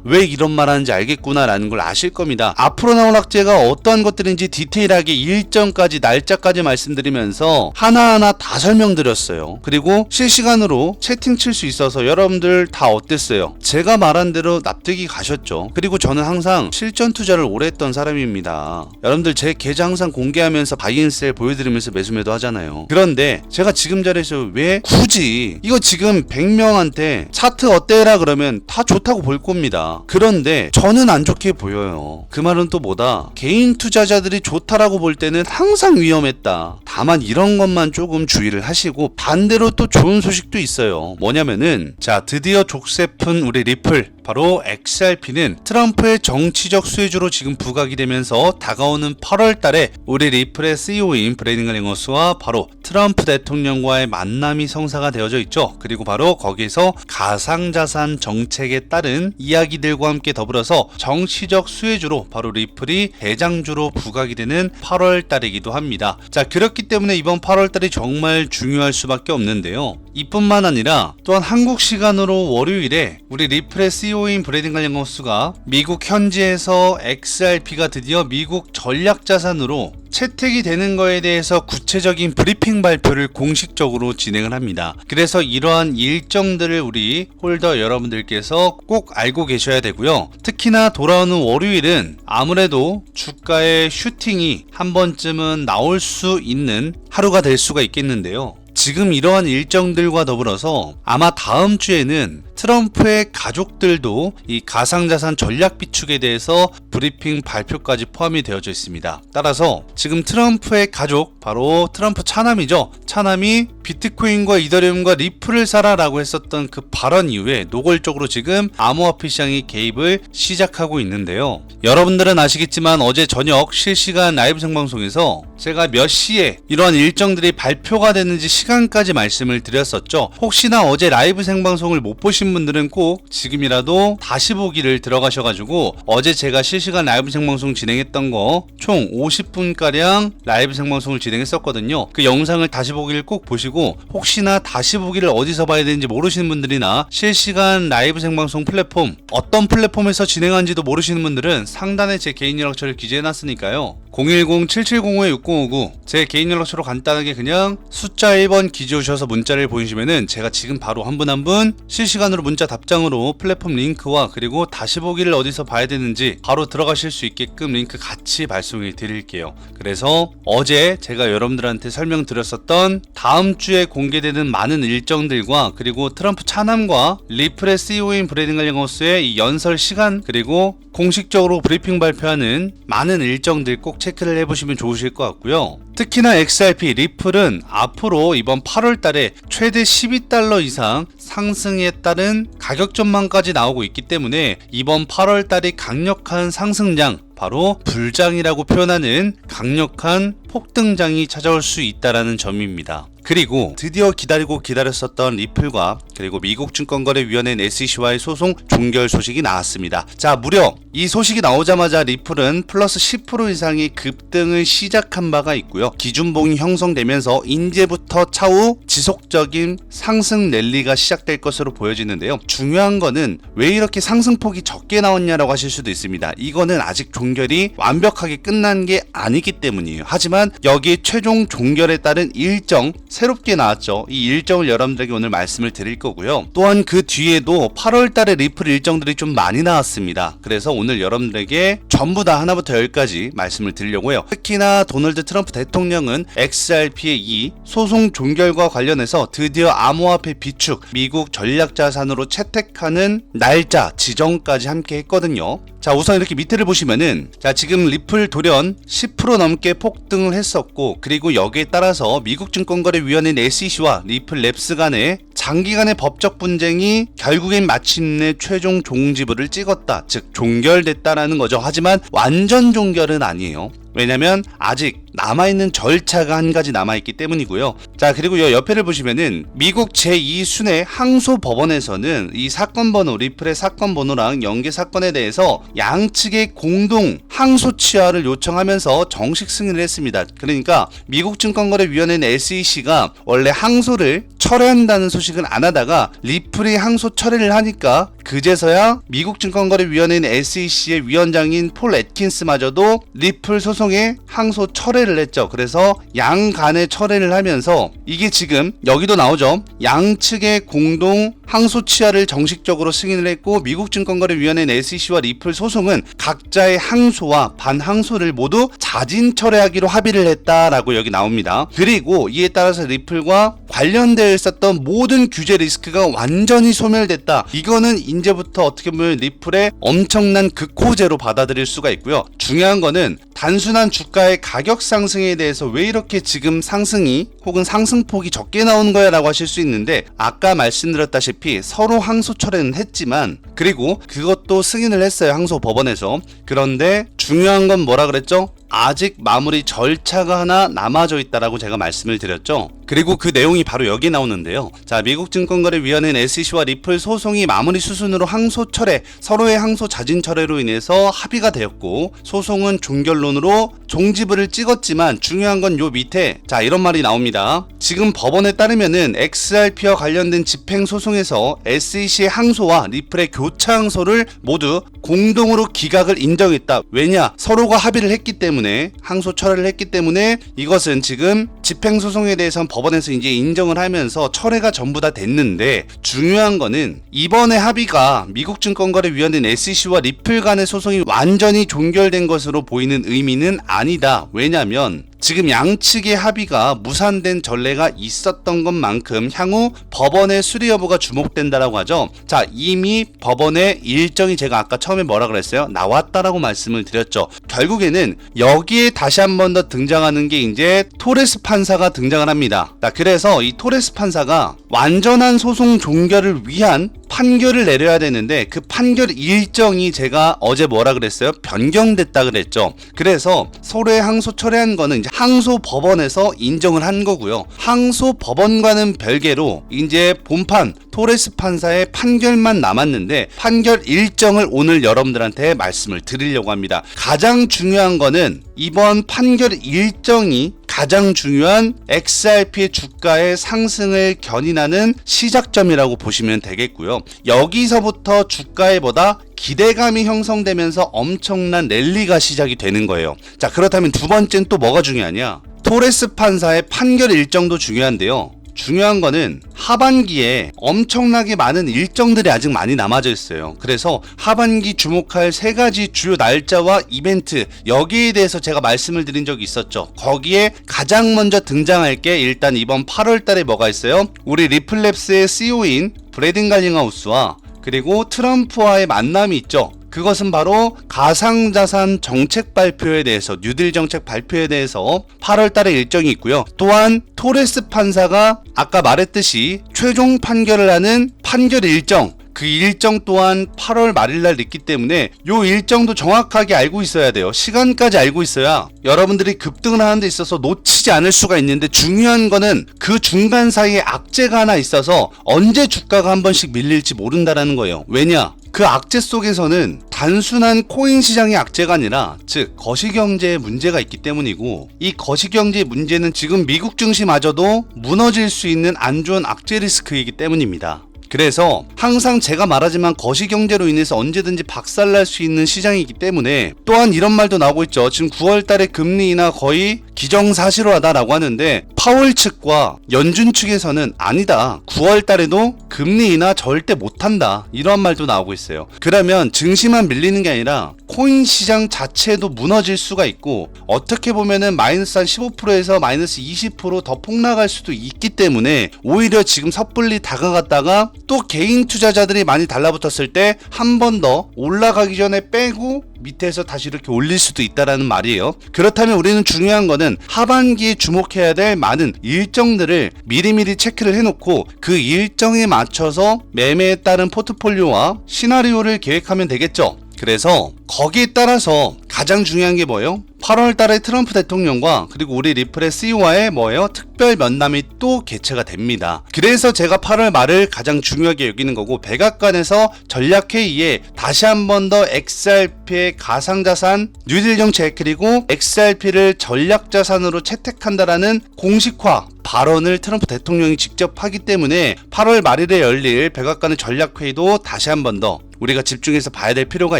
왜 이런 말 하는지 알겠구나 라는 걸 아실 겁니다. 앞으로 나올 악재가 어떠한 것들인지 디테일하게 일정까지 날짜까지 말씀드리면서 하나하나 다 설명드렸어요. 그리고 실시간으로 채팅 칠 수 있어서 여러분들 다 어땠어요? 제가 말한 대로 납득이 가셨죠? 그리고 저는 항상 실전 투자를 오래 했던 사람입니다. 여러분들 제 계좌 항상 공개하면서 바이앤셀 보여드리면서 매수매도 하잖아요. 그런데 제가 지금 자리에서 왜 굳이 이거 지금 100명한테 차트 어때라 그러면 다 좋다고 볼 겁니다. 그런데 저는 안 좋게 보여요. 그 말은 또 뭐다? 개인 투자자들이 좋다라고 볼 때는 항상 위험했다. 다만 이런 것만 조금 주의를 하시고, 반대로 또 좋은 소식도 있어요. 뭐냐면은 자, 드디어 족쇄푼 우리 리플, 바로 XRP는 트럼프의 정치적 수혜주로 지금 부각이 되면서 다가오는 8월 달에 우리 리플의 CEO인 브래든 링어스와 바로 트럼프 대통령과의 만남이 성사가 되어져 있죠. 그리고 바로 거기에서 가상자산 정책에 따른 이야기들과 함께 더불어서 정치적 수혜주로 바로 리플이 대장주로 부각이 되는 8월 달이기도 합니다. 자, 그렇기 때문에 이번 8월 달이 정말 중요할 수밖에 없는데요. 이뿐만 아니라 또한 한국 시간으로 월요일에 우리 리플의 CEO인 브래든 링어스가 미국 현지에서 XRP가 드디어 미국 전략자산으로 채택이 되는 거에 대해서 구체적인 브리핑 발표를 공식적으로 진행을 합니다. 그래서 이러한 일정들을 우리 홀더 여러분들께서 꼭 알고 계셔야 되고요. 특히나 돌아오는 월요일은 아무래도 주가의 슈팅이 한 번쯤은 나올 수 있는 하루가 될 수가 있겠는데요. 지금 이러한 일정들과 더불어서 아마 다음 주에는 트럼프의 가족들도 이 가상자산 전략 비축에 대해서 브리핑 발표까지 포함이 되어져 있습니다. 따라서 지금 트럼프의 가족, 바로 트럼프 차남이죠. 차남이 비트코인과 이더리움과 리플을 사라 라고 했었던 그 발언 이후에 노골적으로 지금 암호화폐 시장이 개입을 시작하고 있는데요. 여러분들은 아시겠지만 어제 저녁 실시간 라이브 생방송에서 제가 몇 시에 이러한 일정들이 발표가 되는지 시간까지 말씀을 드렸었죠. 혹시나 어제 라이브 생방송을 못 보신 분들은 꼭 지금이라도 다시 보기를 들어가셔가지고 어제 제가 실시간 라이브 생방송 진행했던 거 총 50분가량 라이브 생방송을 진행했었거든요. 그 영상을 다시 보기를 꼭 보시고, 혹시나 다시 보기를 어디서 봐야 되는지 모르시는 분들이나 실시간 라이브 생방송 플랫폼 어떤 플랫폼에서 진행하는지도 모르시는 분들은 상단에 제 개인 연락처를 기재해놨으니까요. 010-7705-6059 제 개인 연락처로 간단하게 그냥 숫자 1번 기재오셔서 문자를 보내시면은 제가 지금 바로 한 분 한 분 실시간으로 문자 답장으로 플랫폼 링크와 그리고 다시 보기를 어디서 봐야 되는지 바로 들어가실 수 있게끔 링크 같이 발송해 드릴게요. 그래서 어제 제가 여러분들한테 설명드렸었던 다음 주에 공개되는 많은 일정들과 그리고 트럼프 차남과 리플의 CEO인 브래든 링어스의 이 연설 시간, 그리고 공식적으로 브리핑 발표하는 많은 일정들 꼭 체크를 해보시면 좋으실 것 같고요. 특히나 XRP, 리플은 앞으로 이번 8월 달에 최대 12달러 이상 상승에 따른 가격 전망까지 나오고 있기 때문에 이번 8월 달이 강력한 상승장, 바로 불장이라고 표현하는 강력한 폭등장이 찾아올 수 있다라는 점입니다. 그리고 드디어 기다렸었던 리플과 그리고 미국 증권거래위원회 SEC와의 소송 종결 소식이 나왔습니다. 자, 무려 이 소식이 나오자마자 리플은 플러스 10% 이상의 급등을 시작한 바가 있고요. 기준봉이 형성되면서 이제부터 차후 지속적인 상승 랠리가 시작될 것으로 보여지는데요. 중요한 거는 왜 이렇게 상승폭이 적게 나왔냐라고 하실 수도 있습니다. 이거는 아직 종결이 완벽하게 끝난 게 아니기 때문이에요. 하지만 여기에 최종 종결에 따른 일정 새롭게 나왔죠. 이 일정을 여러분들에게 오늘 말씀을 드릴 거고요. 또한 그 뒤에도 8월 달에 리플 일정들이 좀 많이 나왔습니다. 그래서 오늘 여러분들에게 전부 다 하나부터 10까지 말씀을 드리려고요. 특히나 도널드 트럼프 대통령은 XRP의 이 소송 종결과 관련해서 드디어 암호화폐 비축, 미국 전략자산으로 채택하는 날짜 지정까지 함께 했거든요. 자, 우선 이렇게 밑에를 보시면은, 자, 지금 리플 돌연 10% 넘게 폭등을 했었고, 그리고 여기에 따라서 미국 증권거래위원회인 SEC와 리플 랩스 간의 장기간의 법적 분쟁이 결국엔 마침내 최종 종지부를 찍었다, 즉 종결됐다라는 거죠. 하지만 완전 종결은 아니에요. 왜냐면 아직 남아있는 절차가 한 가지 남아있기 때문이고요. 자, 그리고 이 옆에를 보시면은 미국 제2순회 항소법원에서는 이 사건 번호, 리플의 사건 번호랑 연계 사건에 대해서 양측의 공동 항소 취하를 요청하면서 정식 승인을 했습니다. 그러니까 미국 증권거래위원회는 SEC가 원래 항소를 철회한다는 소식은 안 하다가 리플이 항소 철회를 하니까 그제서야 미국 증권거래위원회인 SEC의 위원장인 폴 애킨스마저도 리플 소송의 항소 철회를 했죠. 그래서 양 간의 철회를 하면서 이게 지금 여기도 나오죠. 양측의 공동 항소 취하를 정식적으로 승인을 했고 미국 증권거래위원회인 SEC와 리플 소송은 각자의 항소와 반항소를 모두 자진 철회하기로 합의를 했다라고 여기 나옵니다. 그리고 이에 따라서 리플과 관련되어 있었던 모든 규제 리스크가 완전히 소멸됐다. 이거는 이제부터 어떻게 보면 리플의 엄청난 극호제로 받아들일 수가 있고요. 중요한 거는 단순한 주가의 가격 상승에 대해서 왜 이렇게 지금 상승이 혹은 상승폭이 적게 나오는 거야 라고 하실 수 있는데, 아까 말씀드렸다시피 서로 항소 철회는 했지만 그리고 그것도 승인을 했어요, 항소법원에서. 그런데 중요한 건 뭐라 그랬죠? 아직 마무리 절차가 하나 남아져 있다라고 제가 말씀을 드렸죠. 그리고 그 내용이 바로 여기 나오는데요. 자, 미국 증권거래위원회는 SEC와 리플 소송이 마무리 수순으로 항소 철회, 서로의 항소 자진 철회로 인해서 합의가 되었고 소송은 종결론으로 종지부를 찍었지만 중요한 건 요 밑에 자 이런 말이 나옵니다. 지금 법원에 따르면은 XRP와 관련된 집행 소송에서 SEC의 항소와 리플의 교차 항소를 모두 공동으로 기각을 인정했다. 왜냐? 서로가 합의를 했기 때문에, 항소 철회를 했기 때문에 이것은 지금 집행소송에 대해서는 법원에서 이제 인정을 하면서 철회가 전부 다 됐는데, 중요한 거는 이번에 합의가 미국 증권거래위원회인 SEC와 리플 간의 소송이 완전히 종결된 것으로 보이는 의미는 아니다. 왜냐면 지금 양측의 합의가 무산된 전례가 있었던 것만큼 향후 법원의 수리 여부가 주목된다라고 하죠. 자, 이미 법원의 일정이 제가 아까 처음에 뭐라 그랬어요? 나왔다라고 말씀을 드렸죠. 결국에는 여기에 다시 한 번 더 등장하는 게 이제 토레스 판사가 등장을 합니다. 자, 그래서 이 토레스 판사가 완전한 소송 종결을 위한 판결을 내려야 되는데 그 판결 일정이 제가 어제 뭐라 그랬어요? 변경됐다 그랬죠. 그래서 서로의 항소 철회한 거는 이제 항소법원에서 인정을 한 거고요. 항소법원과는 별개로 이제 본판 토레스 판사의 판결만 남았는데 판결 일정을 오늘 여러분들한테 말씀을 드리려고 합니다. 가장 중요한 거는 이번 판결 일정이 가장 중요한 XRP의 주가의 상승을 견인하는 시작점이라고 보시면 되겠고요. 여기서부터 주가에 보다 기대감이 형성되면서 엄청난 랠리가 시작이 되는 거예요. 자, 그렇다면 두 번째는 또 뭐가 중요하냐? 토레스 판사의 판결 일정도 중요한데요. 중요한 거는 하반기에 엄청나게 많은 일정들이 아직 많이 남아져 있어요. 그래서 하반기 주목할 세 가지 주요 날짜와 이벤트, 여기에 대해서 제가 말씀을 드린 적이 있었죠. 거기에 가장 먼저 등장할 게 일단 이번 8월 달에 뭐가 있어요? 우리 리플랩스의 CEO인 브래든 갈링하우스와 그리고 트럼프와의 만남이 있죠. 그것은 바로 가상자산 정책 발표에 대해서, 뉴딜 정책 발표에 대해서 8월 달에 일정이 있고요. 또한 토레스 판사가 아까 말했듯이 최종 판결을 하는 판결 일정, 그 일정 또한 8월 말일날 있기 때문에 요 일정도 정확하게 알고 있어야 돼요. 시간까지 알고 있어야 여러분들이 급등을 하는 데 있어서 놓치지 않을 수가 있는데, 중요한 거는 그 중간 사이에 악재가 하나 있어서 언제 주가가 한 번씩 밀릴지 모른다라는 거예요. 왜냐? 그 악재 속에서는 단순한 코인 시장의 악재가 아니라 즉 거시경제의 문제가 있기 때문이고, 이 거시경제의 문제는 지금 미국 증시마저도 무너질 수 있는 안 좋은 악재 리스크이기 때문입니다. 그래서 항상 제가 말하지만 거시경제로 인해서 언제든지 박살날 수 있는 시장이기 때문에, 또한 이런 말도 나오고 있죠. 지금 9월 달에 금리 인하 거의 기정사실화다라고 하는데 파월 측과 연준 측에서는 아니다, 9월 달에도 금리 인하 절대 못한다, 이런 말도 나오고 있어요. 그러면 증시만 밀리는 게 아니라 코인 시장 자체도 무너질 수가 있고, 어떻게 보면은 마이너스 한 15%에서 마이너스 20% 더 폭락할 수도 있기 때문에 오히려 지금 섣불리 다가갔다가 또 개인 투자자들이 많이 달라붙었을 때 한 번 더 올라가기 전에 빼고 밑에서 다시 이렇게 올릴 수도 있다라는 말이에요. 그렇다면 우리는 중요한 거는 하반기에 주목해야 될 많은 일정들을 미리미리 체크를 해놓고 그 일정에 맞춰서 매매에 따른 포트폴리오와 시나리오를 계획하면 되겠죠. 그래서 거기에 따라서 가장 중요한 게 뭐예요? 8월 달에 트럼프 대통령과 그리고 우리 리플의 CEO와의 뭐예요? 특별 면담이 또 개최가 됩니다. 그래서 제가 8월 말을 가장 중요하게 여기는 거고, 백악관에서 전략회의에 다시 한 번 더 XRP의 가상자산 뉴딜 정책 그리고 XRP를 전략자산으로 채택한다라는 공식화 발언을 트럼프 대통령이 직접 하기 때문에 8월 말일에 열릴 백악관의 전략회의도 다시 한 번 더 우리가 집중해서 봐야 될 필요가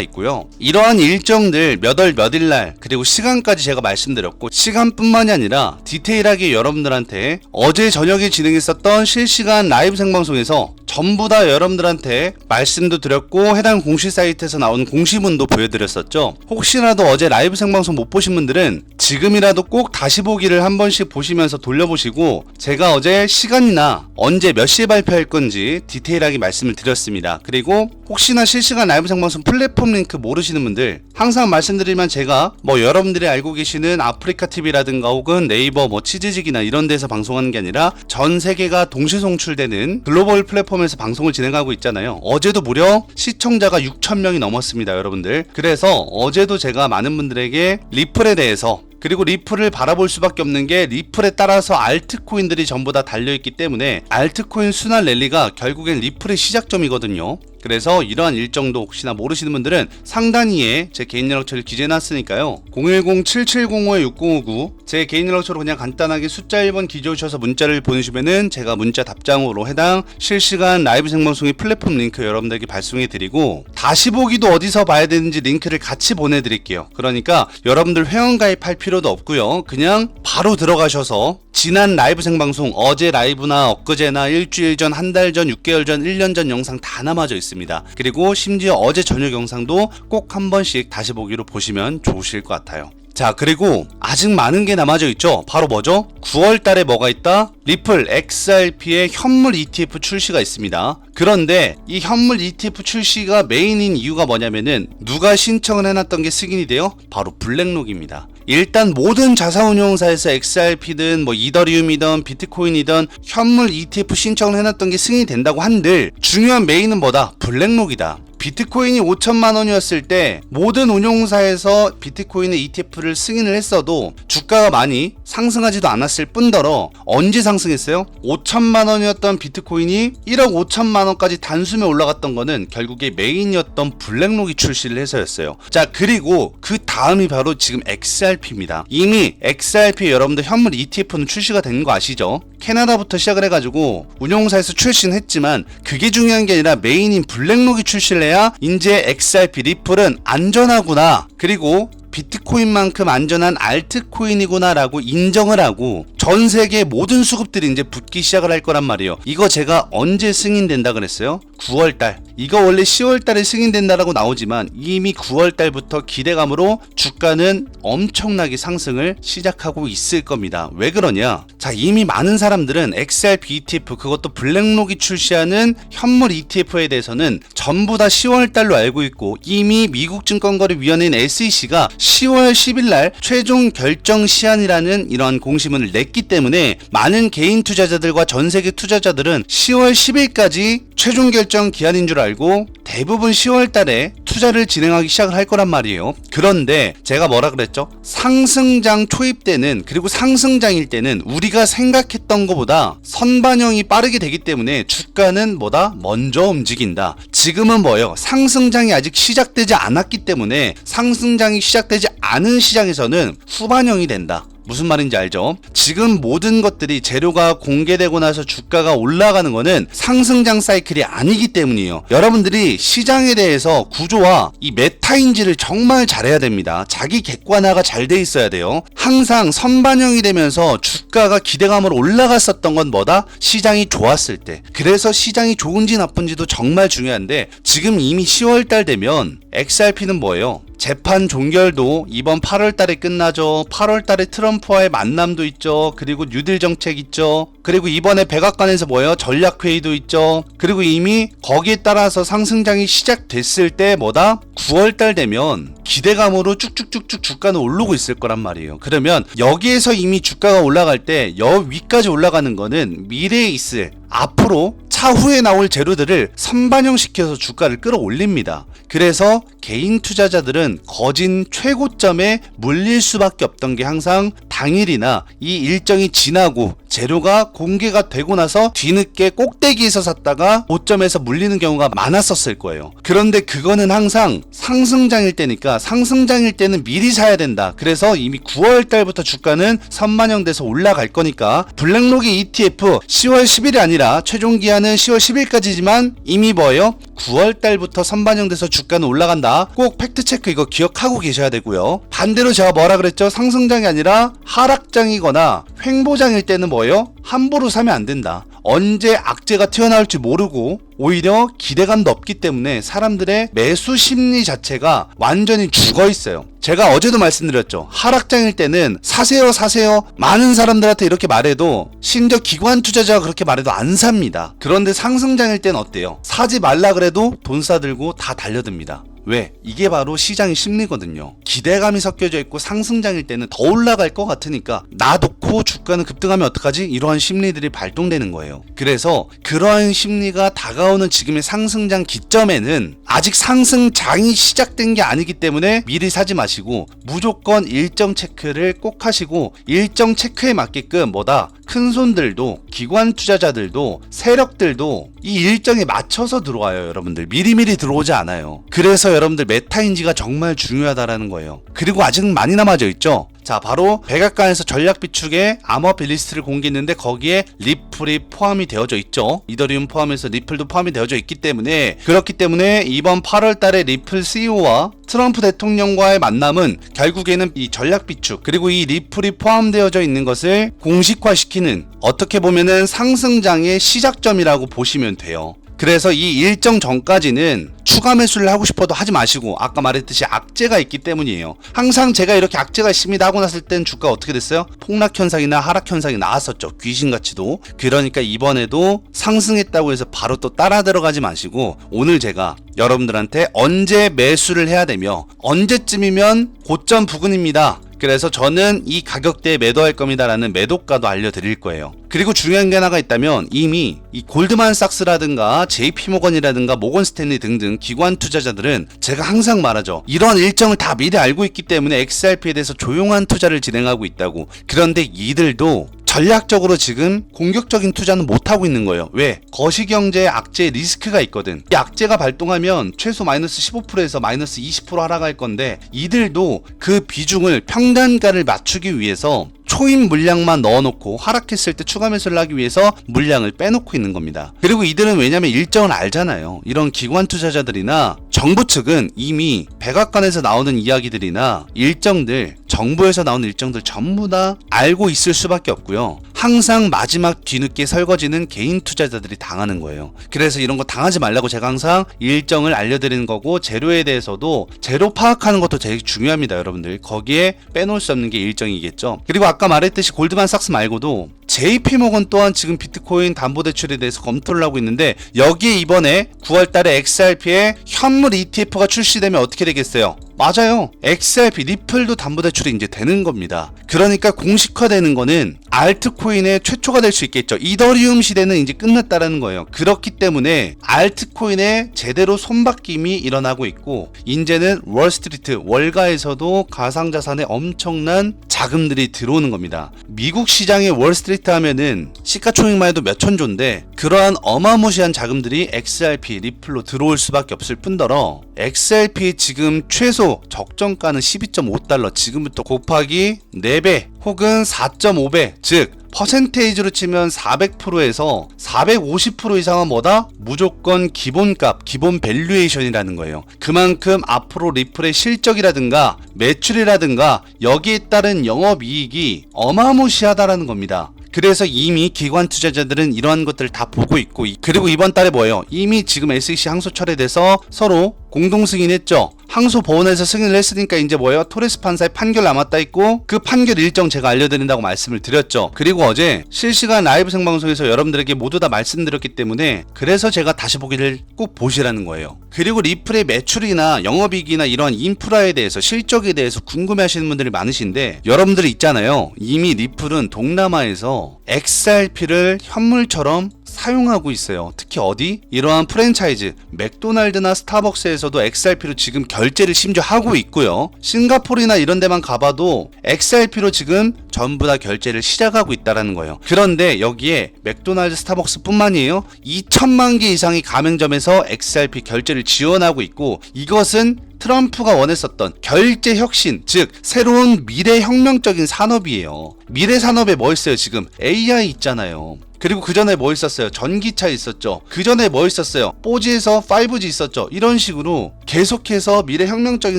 있고요. 이러한 일정들 몇 월 몇일 날 그리고 시간까지 제가 말씀드렸고, 시간뿐만이 아니라 디테일하게 여러분들한테 어제 저녁에 진행했었던 실시간 라이브 생방송에서 전부 다 여러분들한테 말씀도 드렸고 해당 공식 사이트에서 나온 공시문도 보여드렸었죠. 혹시라도 어제 라이브 생방송 못 보신 분들은 지금이라도 꼭 다시 보기를 한 번씩 보시면서 돌려보시고, 제가 어제 시간이나 언제 몇 시에 발표할 건지 디테일하게 말씀을 드렸습니다. 그리고 혹시나 실시간 라이브 생방송 플랫폼 링크 모르시는 분들, 항상 말씀드리면 제가 여러분들이 알고 계시는 아프리카 TV라든가 혹은 네이버 치즈직이나 이런 데서 방송하는 게 아니라 전 세계가 동시 송출되는 글로벌 플랫폼에서 방송을 진행하고 있잖아요. 어제도 무려 시청자가 6,000명이 넘었습니다, 여러분들. 그래서 어제도 제가 많은 분들에게 리플에 대해서, 그리고 리플을 바라볼 수밖에 없는 게 리플에 따라서 알트코인들이 전부 다 달려있기 때문에 알트코인 순환 랠리가 결국엔 리플의 시작점이거든요. 그래서 이러한 일정도 혹시나 모르시는 분들은 상단위에 제 개인 연락처를 기재해놨으니까요. 010-7705-6059 제 개인 연락처로 그냥 간단하게 숫자 1번 기재해주셔서 문자를 보내주시면은 제가 문자 답장으로 해당 실시간 라이브 생방송의 플랫폼 링크 여러분들에게 발송해드리고, 다시 보기도 어디서 봐야 되는지 링크를 같이 보내드릴게요. 그러니까 여러분들 회원가입할 필요도 없고요. 그냥 바로 들어가셔서 지난 라이브 생방송, 어제 라이브나 엊그제나 일주일 전, 한 달 전, 6개월 전, 1년 전 영상 다 남아져 있습니다. 그리고 심지어 어제 저녁 영상도 꼭 한 번씩 다시 보기로 보시면 좋으실 것 같아요. 자, 그리고 아직 많은 게 남아져 있죠. 바로 뭐죠? 9월 달에 뭐가 있다? 리플 XRP의 현물 ETF 출시가 있습니다. 그런데 이 현물 ETF 출시가 메인인 이유가 뭐냐면은, 누가 신청을 해놨던 게 승인이 돼요? 바로 블랙록입니다. 일단 모든 자산운용사에서 XRP든 이더리움이든 비트코인이든 현물 ETF 신청을 해놨던 게 승인이 된다고 한들, 중요한 메인은 뭐다? 블랙록이다. 비트코인이 5천만 원이었을 때 모든 운용사에서 비트코인의 ETF를 승인을 했어도 주가가 많이 상승하지도 않았을 뿐더러 언제 상승했어요? 5천만 원이었던 비트코인이 1억 5천만 원까지 단숨에 올라갔던 거는 결국에 메인이었던 블랙록이 출시를 해서였어요. 자, 그리고 그 다음이 바로 지금 XRP입니다. 이미 XRP 여러분들 현물 ETF는 출시가 된 거 아시죠? 캐나다부터 시작을 해가지고 운용사에서 출시는 했지만 그게 중요한 게 아니라 메인인 블랙록이 출시를 해야 이제 XRP 리플은 안전하구나, 그리고 비트코인만큼 안전한 알트코인이구나 라고 인정을 하고 전 세계 모든 수급들이 이제 붙기 시작을 할 거란 말이에요. 이거 제가 언제 승인된다 그랬어요? 9월달. 이거 원래 10월달에 승인된다라고 나오지만 이미 9월달부터 기대감으로 주가는 엄청나게 상승을 시작하고 있을 겁니다. 왜 그러냐? 자, 이미 많은 사람들은 XRP ETF, 그것도 블랙록이 출시하는 현물 ETF에 대해서는 전부 다 10월달로 알고 있고, 이미 미국 증권거래위원회인 SEC가 10월 10일날 최종 결정 시한이라는 이러한 공시문을 냈기 때문에 많은 개인 투자자들과 전세계 투자자들은 10월 10일까지 최종 결정 기한인 줄 알고 대부분 10월 달에 투자를 진행하기 시작을 할 거란 말이에요. 그런데 제가 뭐라 그랬죠? 상승장 초입 때는, 그리고 상승장일 때는 우리가 생각했던 것보다 선반영이 빠르게 되기 때문에 주가는 뭐다? 먼저 움직인다. 지금은 뭐예요? 상승장이 아직 시작되지 않았기 때문에 상승장이 시작되지 않은 시장에서는 후반영이 된다. 무슨 말인지 알죠? 지금 모든 것들이 재료가 공개되고 나서 주가가 올라가는 거는 상승장 사이클이 아니기 때문이에요. 여러분들이 시장에 대해서 구조와 이 메타인지를 정말 잘해야 됩니다. 자기 객관화가 잘 돼 있어야 돼요. 항상 선반영이 되면서 주가가 기대감으로 올라갔었던 건 뭐다? 시장이 좋았을 때. 그래서 시장이 좋은지 나쁜지도 정말 중요한데, 지금 이미 10월달 되면 XRP는 뭐예요? 재판 종결도 이번 8월 달에 끝나죠. 8월 달에 트럼프와의 만남도 있죠. 그리고 뉴딜 정책 있죠. 그리고 이번에 백악관에서 뭐예요? 전략회의도 있죠. 그리고 이미 거기에 따라서 상승장이 시작됐을 때 뭐다? 9월 달 되면 기대감으로 쭉쭉쭉쭉 주가는 오르고 있을 거란 말이에요. 그러면 여기에서 이미 주가가 올라갈 때 여 위까지 올라가는 거는 미래에 있을, 앞으로 차후에 나올 재료들을 선반영시켜서 주가를 끌어올립니다. 그래서 개인 투자자들은 거진 최고점에 물릴 수밖에 없던 게 항상 당일이나 이 일정이 지나고 재료가 공개가 되고 나서 뒤늦게 꼭대기에서 샀다가 고점에서 물리는 경우가 많았었을 거예요. 그런데 그거는 항상 상승장일 때니까 상승장일 때는 미리 사야 된다. 그래서 이미 9월 달부터 주가는 선반영돼서 올라갈 거니까 블랙록의 ETF 10월 10일이 아니라 최종 기한은 10월 10일까지지만 이미 뭐예요? 9월 달부터 선반영돼서 주가는 올라간다. 꼭 팩트체크 이거 기억하고 계셔야 되고요. 반대로 제가 뭐라 그랬죠? 상승장이 아니라 하락장이거나 횡보장일 때는 뭐예요? 함부로 사면 안 된다. 언제 악재가 튀어나올지 모르고 오히려 기대감도 없기 때문에 사람들의 매수 심리 자체가 완전히 죽어 있어요. 제가 어제도 말씀드렸죠. 하락장일 때는 사세요 사세요 많은 사람들한테 이렇게 말해도 심지어 기관 투자자가 그렇게 말해도 안 삽니다. 그런데 상승장일 때는 어때요? 사지 말라 그래도 돈 싸들고 다 달려듭니다. 왜? 이게 바로 시장의 심리거든요. 기대감이 섞여져 있고 상승장일 때는 더 올라갈 것 같으니까 놔놓고 주가는 급등하면 어떡하지? 이러한 심리들이 발동되는 거예요. 그래서 그러한 심리가 다가오는 지금의 상승장 기점에는 아직 상승장이 시작된 게 아니기 때문에 미리 사지 마시고 무조건 일정 체크를 꼭 하시고 일정 체크에 맞게끔 뭐다? 큰손들도 기관 투자자들도 세력들도 이 일정에 맞춰서 들어와요. 여러분들 미리미리 들어오지 않아요. 그래서 여러분들 메타인지가 정말 중요하다라는 거예요. 그리고 아직은 많이 남아져 있죠. 자, 바로 백악관에서 전략 비축의 암호화폐 리스트를 공개했는데 거기에 리플이 포함이 되어져 있죠. 이더리움 포함해서 리플도 포함이 되어져 있기 때문에 그렇기 때문에 이번 8월 달에 리플 CEO와 트럼프 대통령과의 만남은 결국에는 이 전략 비축 그리고 이 리플이 포함되어져 있는 것을 공식화시키는 어떻게 보면은 상승장의 시작점이라고 보시면 돼요. 그래서 이 일정 전까지는 추가 매수를 하고 싶어도 하지 마시고 아까 말했듯이 악재가 있기 때문이에요. 항상 제가 이렇게 악재가 있습니다 하고 났을 땐 주가가 어떻게 됐어요? 폭락 현상이나 하락 현상이 나왔었죠. 귀신같이도. 그러니까 이번에도 상승했다고 해서 바로 또 따라 들어가지 마시고 오늘 제가 여러분들한테 언제 매수를 해야 되며 언제쯤이면 고점 부근입니다. 그래서 저는 이 가격대에 매도할 겁니다 라는 매도가도 알려드릴 거예요. 그리고 중요한 게 하나가 있다면 이미 이 골드만삭스라든가 JP모건이라든가 모건스탠리 등등 기관 투자자들은 제가 항상 말하죠. 이런 일정을 다 미리 알고 있기 때문에 XRP에 대해서 조용한 투자를 진행하고 있다고. 그런데 이들도 전략적으로 지금 공격적인 투자는 못하고 있는 거예요. 왜? 거시경제의 악재의 리스크가 있거든. 이 악재가 발동하면 최소 마이너스 15%에서 마이너스 20% 하락할 건데 이들도 그 비중을 평단가를 맞추기 위해서 초임 물량만 넣어놓고 하락했을 때 추가 매수를 하기 위해서 물량을 빼놓고 있는 겁니다. 그리고 이들은 왜냐면 일정을 알잖아요. 이런 기관 투자자들이나 정부 측은 이미 백악관에서 나오는 이야기들이나 일정들, 정부에서 나오는 일정들 전부 다 알고 있을 수밖에 없고요. 항상 마지막 뒤늦게 설거지는 개인 투자자들이 당하는 거예요. 그래서 이런 거 당하지 말라고 제가 항상 일정을 알려드리는 거고 재료에 대해서도 재료 파악하는 것도 되게 중요합니다. 여러분들 거기에 빼놓을 수 없는 게 일정이겠죠. 그리고 아까 말했듯이 골드만삭스 말고도 JP모건 또한 지금 비트코인 담보대출에 대해서 검토를 하고 있는데 여기에 이번에 9월달에 XRP에 현물 ETF가 출시되면 어떻게 되겠어요? 맞아요. XRP 리플도 담보대출이 이제 되는 겁니다. 그러니까 공식화되는 거는 알트코인의 최초가 될 수 있겠죠. 이더리움 시대는 이제 끝났다라는 거예요. 그렇기 때문에 알트코인에 제대로 손바뀜이 일어나고 있고 이제는 월스트리트 월가에서도 가상자산에 엄청난 자금들이 들어오는 겁니다. 미국 시장의 월스트리트 하면은 시가총액만 해도 몇천조인데 그러한 어마무시한 자금들이 XRP 리플로 들어올 수밖에 없을 뿐더러 XRP 지금 최소 적정가는 12.5달러 지금부터 곱하기 4배 혹은 4.5배 즉 퍼센테이지로 치면 400%에서 450% 이상은 뭐다? 무조건 기본값, 기본 밸류에이션이라는 거예요. 그만큼 앞으로 리플의 실적이라든가 매출이라든가 여기에 따른 영업이익이 어마무시하다라는 겁니다. 그래서 이미 기관 투자자들은 이러한 것들을 다 보고 있고 그리고 이번 달에 뭐예요? 이미 지금 SEC 항소철에 대해서 서로 공동 승인했죠. 항소 법원에서 승인을 했으니까 이제 뭐예요? 토레스 판사의 판결 남았다 있고 그 판결 일정 제가 알려드린다고 말씀을 드렸죠. 그리고 어제 실시간 라이브 생방송에서 여러분들에게 모두 다 말씀드렸기 때문에 그래서 제가 다시 보기를 꼭 보시라는 거예요. 그리고 리플의 매출이나 영업이익이나 이런 인프라에 대해서 실적에 대해서 궁금해하시는 분들이 많으신데 여러분들이 있잖아요. 이미 리플은 동남아에서 XRP를 현물처럼 사용하고 있어요. 특히 어디? 이러한 프랜차이즈 맥도날드나 스타벅스에서도 XRP로 지금 결제를 심지어 하고 있고요. 싱가포르나 이런 데만 가봐도 XRP로 지금 전부 다 결제를 시작하고 있다는 거예요. 그런데 여기에 맥도날드, 스타벅스 뿐만이에요. 2천만 개 이상의 가맹점에서 XRP 결제를 지원하고 있고, 이것은 트럼프가 원했었던 결제 혁신, 즉 새로운 미래 혁명적인 산업이에요. 미래 산업에 뭐 있어요? 지금 AI 있잖아요. 그리고 그 전에 뭐 있었어요? 전기차 있었죠. 그 전에 뭐 있었어요? 4G에서 5G 있었죠. 이런 식으로 계속해서 미래 혁명적인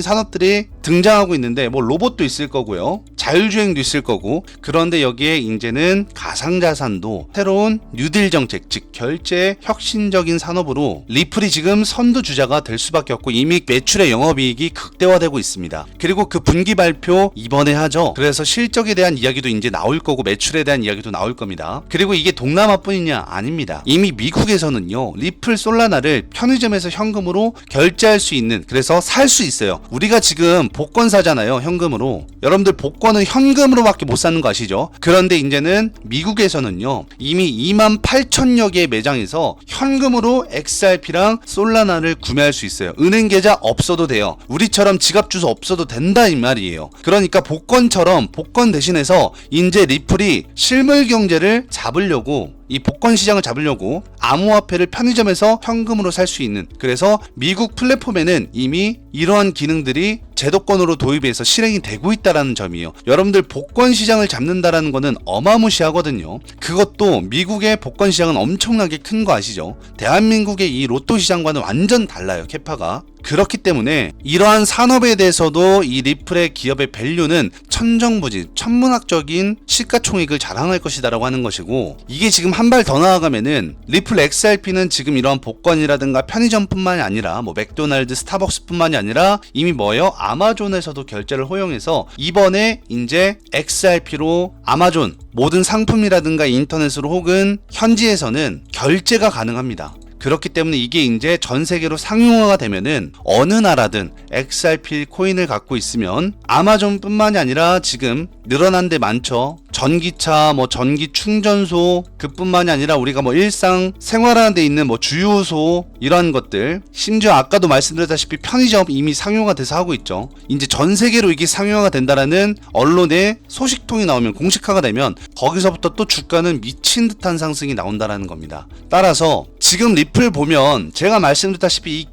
산업들이 등장하고 있는데, 뭐 로봇도 있을 거고요, 자율주행도 있을 거고, 그런데 여기에 이제는 가상자산도 새로운 뉴딜 정책, 즉 결제 혁신적인 산업으로 리플이 지금 선두주자가 될 수밖에 없고, 이미 매출의 영업이익이 극대화되고 있습니다. 그리고 그 분기 발표 이번에 하죠. 그래서 실적에 대한 이야기도 이제 나올 거고, 매출에 대한 이야기도 나올 겁니다. 그리고 이게 동남아뿐이냐? 아닙니다. 이미 미국에서는요, 리플 솔라나를 편의점에서 현금으로 결제할 수 있는, 그래서 살 수 있어요. 우리가 지금 복권 사잖아요, 현금으로. 여러분들 복권은 현금으로밖에 못 사는 거 아시죠? 그런데 이제는 미국에서는요, 이미 28,000여 개의 매장에서 현금으로 XRP랑 솔라나를 구매할 수 있어요. 은행 계좌 없어도 돼요. 우리처럼 지갑 주소 없어도 된다 이 말이에요. 그러니까 복권처럼 복권 대신해서 이제 리플이 실물 경제를 잡으려고, 이 복권 시장을 잡으려고 암호화폐를 편의점에서 현금으로 살 수 있는, 그래서 미국 플랫폼에는 이미 이러한 기능들이 제도권으로 도입해서 실행이 되고 있다는 점이에요. 여러분들 복권 시장을 잡는다라는 거는 어마무시하거든요. 그것도 미국의 복권 시장은 엄청나게 큰 거 아시죠? 대한민국의 이 로또 시장과는 완전 달라요, 캐파가. 그렇기 때문에 이러한 산업에 대해서도 이 리플의 기업의 밸류는 천정부지, 천문학적인 시가총액을 자랑할 것이다라고 하는 것이고, 이게 지금 한 발 더 나아가면은 리플 XRP는 지금 이러한 복권이라든가 편의점뿐만이 아니라 뭐 맥도날드, 스타벅스뿐만이 아니라 이미 뭐예요? 아마존에서도 결제를 허용해서 이번에 이제 XRP로 아마존 모든 상품이라든가 인터넷으로 혹은 현지에서는 결제가 가능합니다. 그렇기 때문에 이게 이제 전 세계로 상용화가 되면은 어느 나라든 XRP 코인을 갖고 있으면 아마존뿐만이 아니라 지금 늘어난 데 많죠. 전기차, 뭐 전기 충전소, 그뿐만이 아니라 우리가 뭐 일상 생활하는 데 있는 뭐 주유소, 이런 것들, 심지어 아까도 말씀드렸다시피 편의점 이미 상용화 돼서 하고 있죠. 이제 전 세계로 이게 상용화가 된다라는 언론의 소식통이 나오면, 공식화가 되면 거기서부터 또 주가는 미친 듯한 상승이 나온다라는 겁니다. 따라서 지금 리플 보면 제가 말씀드렸다시피 이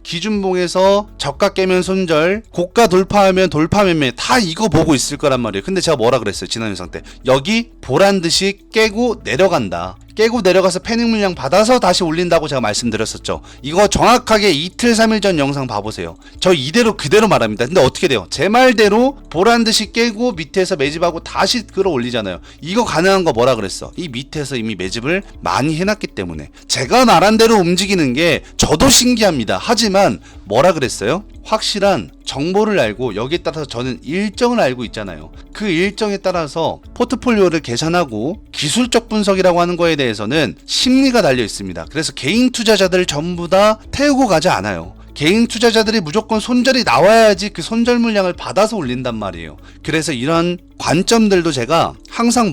기준봉에서 저가 깨면 손절, 고가 돌파하면 돌파 매매, 다 이거 보고 있을 거란 말이에요. 근데 제가 뭐라 그랬어요, 지난 영상 때? 여기 보란듯이 깨고 내려간다, 깨고 내려가서 패닉 물량 받아서 다시 올린다고 제가 말씀드렸었죠. 이거 정확하게 이틀 3일 전 영상 봐보세요. 저 이대로 그대로 말합니다. 근데 어떻게 돼요? 제 말대로 보란듯이 깨고 밑에서 매집하고 다시 끌어올리잖아요. 이거 가능한 거 뭐라 그랬어? 이 밑에서 이미 매집을 많이 해놨기 때문에. 제가 말한 대로 움직이는 게 저도 신기합니다. 하지만 뭐라 그랬어요? 확실한 정보를 알고, 여기에 따라서 저는 일정을 알고 있잖아요. 그 일정에 따라서 포트폴리오를 계산하고, 기술적 분석이라고 하는 거에 대해서는 심리가 달려 있습니다. 그래서 개인 투자자들을 전부 다 태우고 가지 않아요. 개인 투자자들이 무조건 손절이 나와야지 그 손절 물량을 받아서 올린단 말이에요. 그래서 이런 관점들도 제가 항상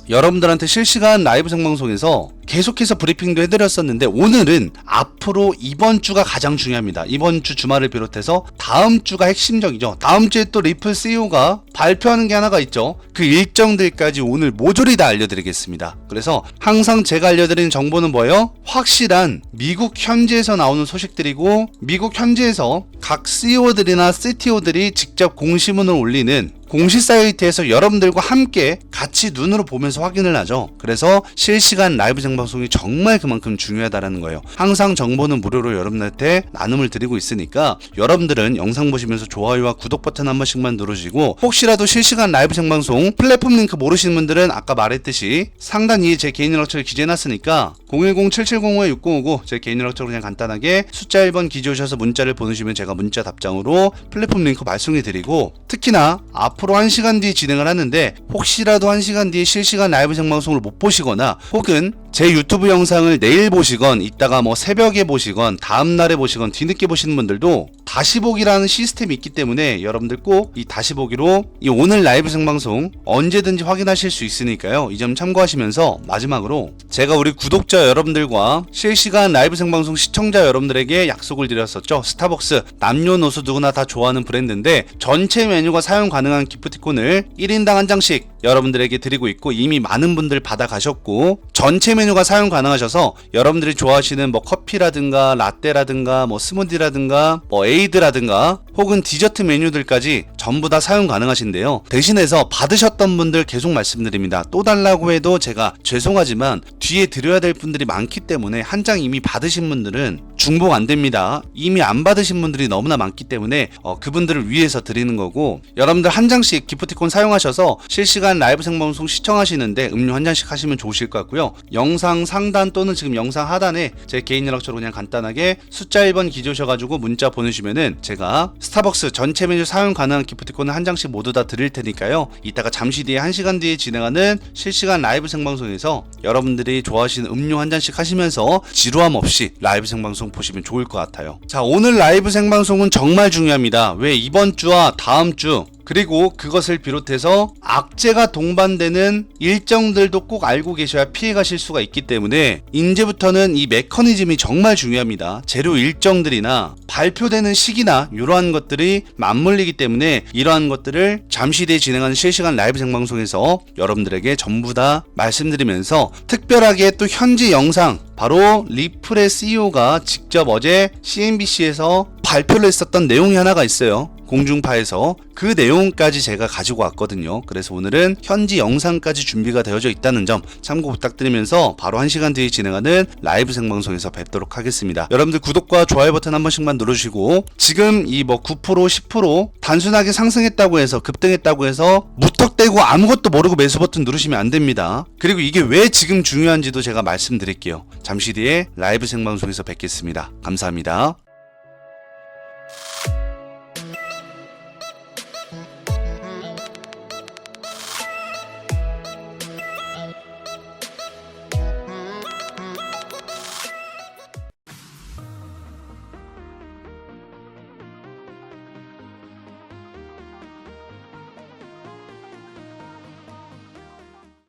여러분들한테 실시간 라이브 생방송에서 계속해서 브리핑도 해드렸었는데, 오늘은 앞으로 이번 주가 가장 중요합니다. 이번 주 주말을 비롯해서 다음 주가 핵심적이죠. 다음 주에 또 리플 CEO가 발표하는 게 하나가 있죠. 그 일정들까지 오늘 모조리 다 알려드리겠습니다. 그래서 항상 제가 알려드리는 정보는 뭐예요? 확실한 미국 현지에서 나오는 소식들이고, 미국 현지에서 각 CEO들이나 CTO들이 직접 공시문을 올리는 공시 사이트에서 여러분들과 함께 같이 눈으로 보면서 확인을 하죠. 그래서 실시간 라이브 생방송이 정말 그만큼 중요하다는 거예요. 항상 정보는 무료로 여러분들한테 나눔을 드리고 있으니까 여러분들은 영상 보시면서 좋아요와 구독 버튼 한 번씩만 누르시고, 혹시라도 실시간 라이브 생방송 플랫폼 링크 모르시는 분들은 아까 말했듯이 상단위에 제 개인 연락처를 기재해놨으니까 010-7705-6059 제 개인 연락처로 그냥 간단하게 숫자 1번 기재오셔서 문자를 보내시면 제가 문자 답장으로 플랫폼 링크 발송해드리고, 특히나 앞으로 1시간 뒤에 진행을 하는데, 혹시라도 1시간 뒤에 실시간 라이브 생방송을 못 보시거나, 혹은 제 유튜브 영상을 내일 보시건, 이따가 뭐 새벽에 보시건, 다음날에 보시건, 뒤늦게 보시는 분들도 다 다시 보기라는 시스템이 있기 때문에 여러분들 꼭 이 다시 보기로 이 오늘 라이브 생방송 언제든지 확인하실 수 있으니까요. 이 점 참고하시면서 마지막으로 제가 우리 구독자 여러분들과 실시간 라이브 생방송 시청자 여러분들에게 약속을 드렸었죠. 스타벅스 남녀노소 누구나 다 좋아하는 브랜드인데 전체 메뉴가 사용 가능한 기프티콘을 1인당 한 장씩 여러분들에게 드리고 있고 이미 많은 분들 받아 가셨고 전체 메뉴가 사용 가능하셔서 여러분들이 좋아하시는 뭐 커피라든가 라떼라든가 뭐 스무디라든가 뭐 에이드라든가 혹은 디저트 메뉴들까지 전부 다 사용 가능하신데요. 대신해서 받으셨던 분들 계속 말씀드립니다. 또 달라고 해도 제가 죄송하지만 뒤에 드려야 될 분들이 많기 때문에 한 장 이미 받으신 분들은 중복 안 됩니다. 이미 안 받으신 분들이 너무나 많기 때문에 그분들을 위해서 드리는 거고 여러분들 한 장씩 기프티콘 사용하셔서 실시간 라이브 생방송 시청하시는데 음료 한 잔씩 하시면 좋으실 것 같고요. 영상 상단 또는 지금 영상 하단에 제 개인 연락처로 그냥 간단하게 숫자 1번 기재오셔가지고 문자 보내주시면은 제가 스타벅스 전체 메뉴 사용 가능한 기프티콘을 한 장씩 모두 다 드릴 테니까요. 이따가 잠시 뒤에 1시간 뒤에 진행하는 실시간 라이브 생방송에서 여러분들이 좋아하시는 음료 한 잔씩 하시면서 지루함 없이 라이브 생방송 보시면 좋을 것 같아요. 자, 오늘 라이브 생방송은 정말 중요합니다. 왜 이번 주와 다음 주 그리고 그것을 비롯해서 악재가 동반되는 일정들도 꼭 알고 계셔야 피해가실 수가 있기 때문에 이제부터는 이 메커니즘이 정말 중요합니다. 재료 일정들이나 발표되는 시기나 이러한 것들이 맞물리기 때문에 이러한 것들을 잠시 뒤에 진행하는 실시간 라이브 생방송에서 여러분들에게 전부 다 말씀드리면서 특별하게 또 현지 영상 바로 리플의 CEO가 직접 어제 CNBC에서 발표를 했었던 내용이 하나가 있어요. 공중파에서 그 내용까지 제가 가지고 왔거든요. 그래서 오늘은 현지 영상까지 준비가 되어져 있다는 점 참고 부탁드리면서 바로 1시간 뒤에 진행하는 라이브 생방송에서 뵙도록 하겠습니다. 여러분들 구독과 좋아요 버튼 한 번씩만 누르시고 지금 이 뭐 9% 10% 단순하게 상승했다고 해서 급등했다고 해서 무턱대고 아무것도 모르고 매수 버튼 누르시면 안 됩니다. 그리고 이게 왜 지금 중요한지도 제가 말씀드릴게요. 잠시 뒤에 라이브 생방송에서 뵙겠습니다. 감사합니다.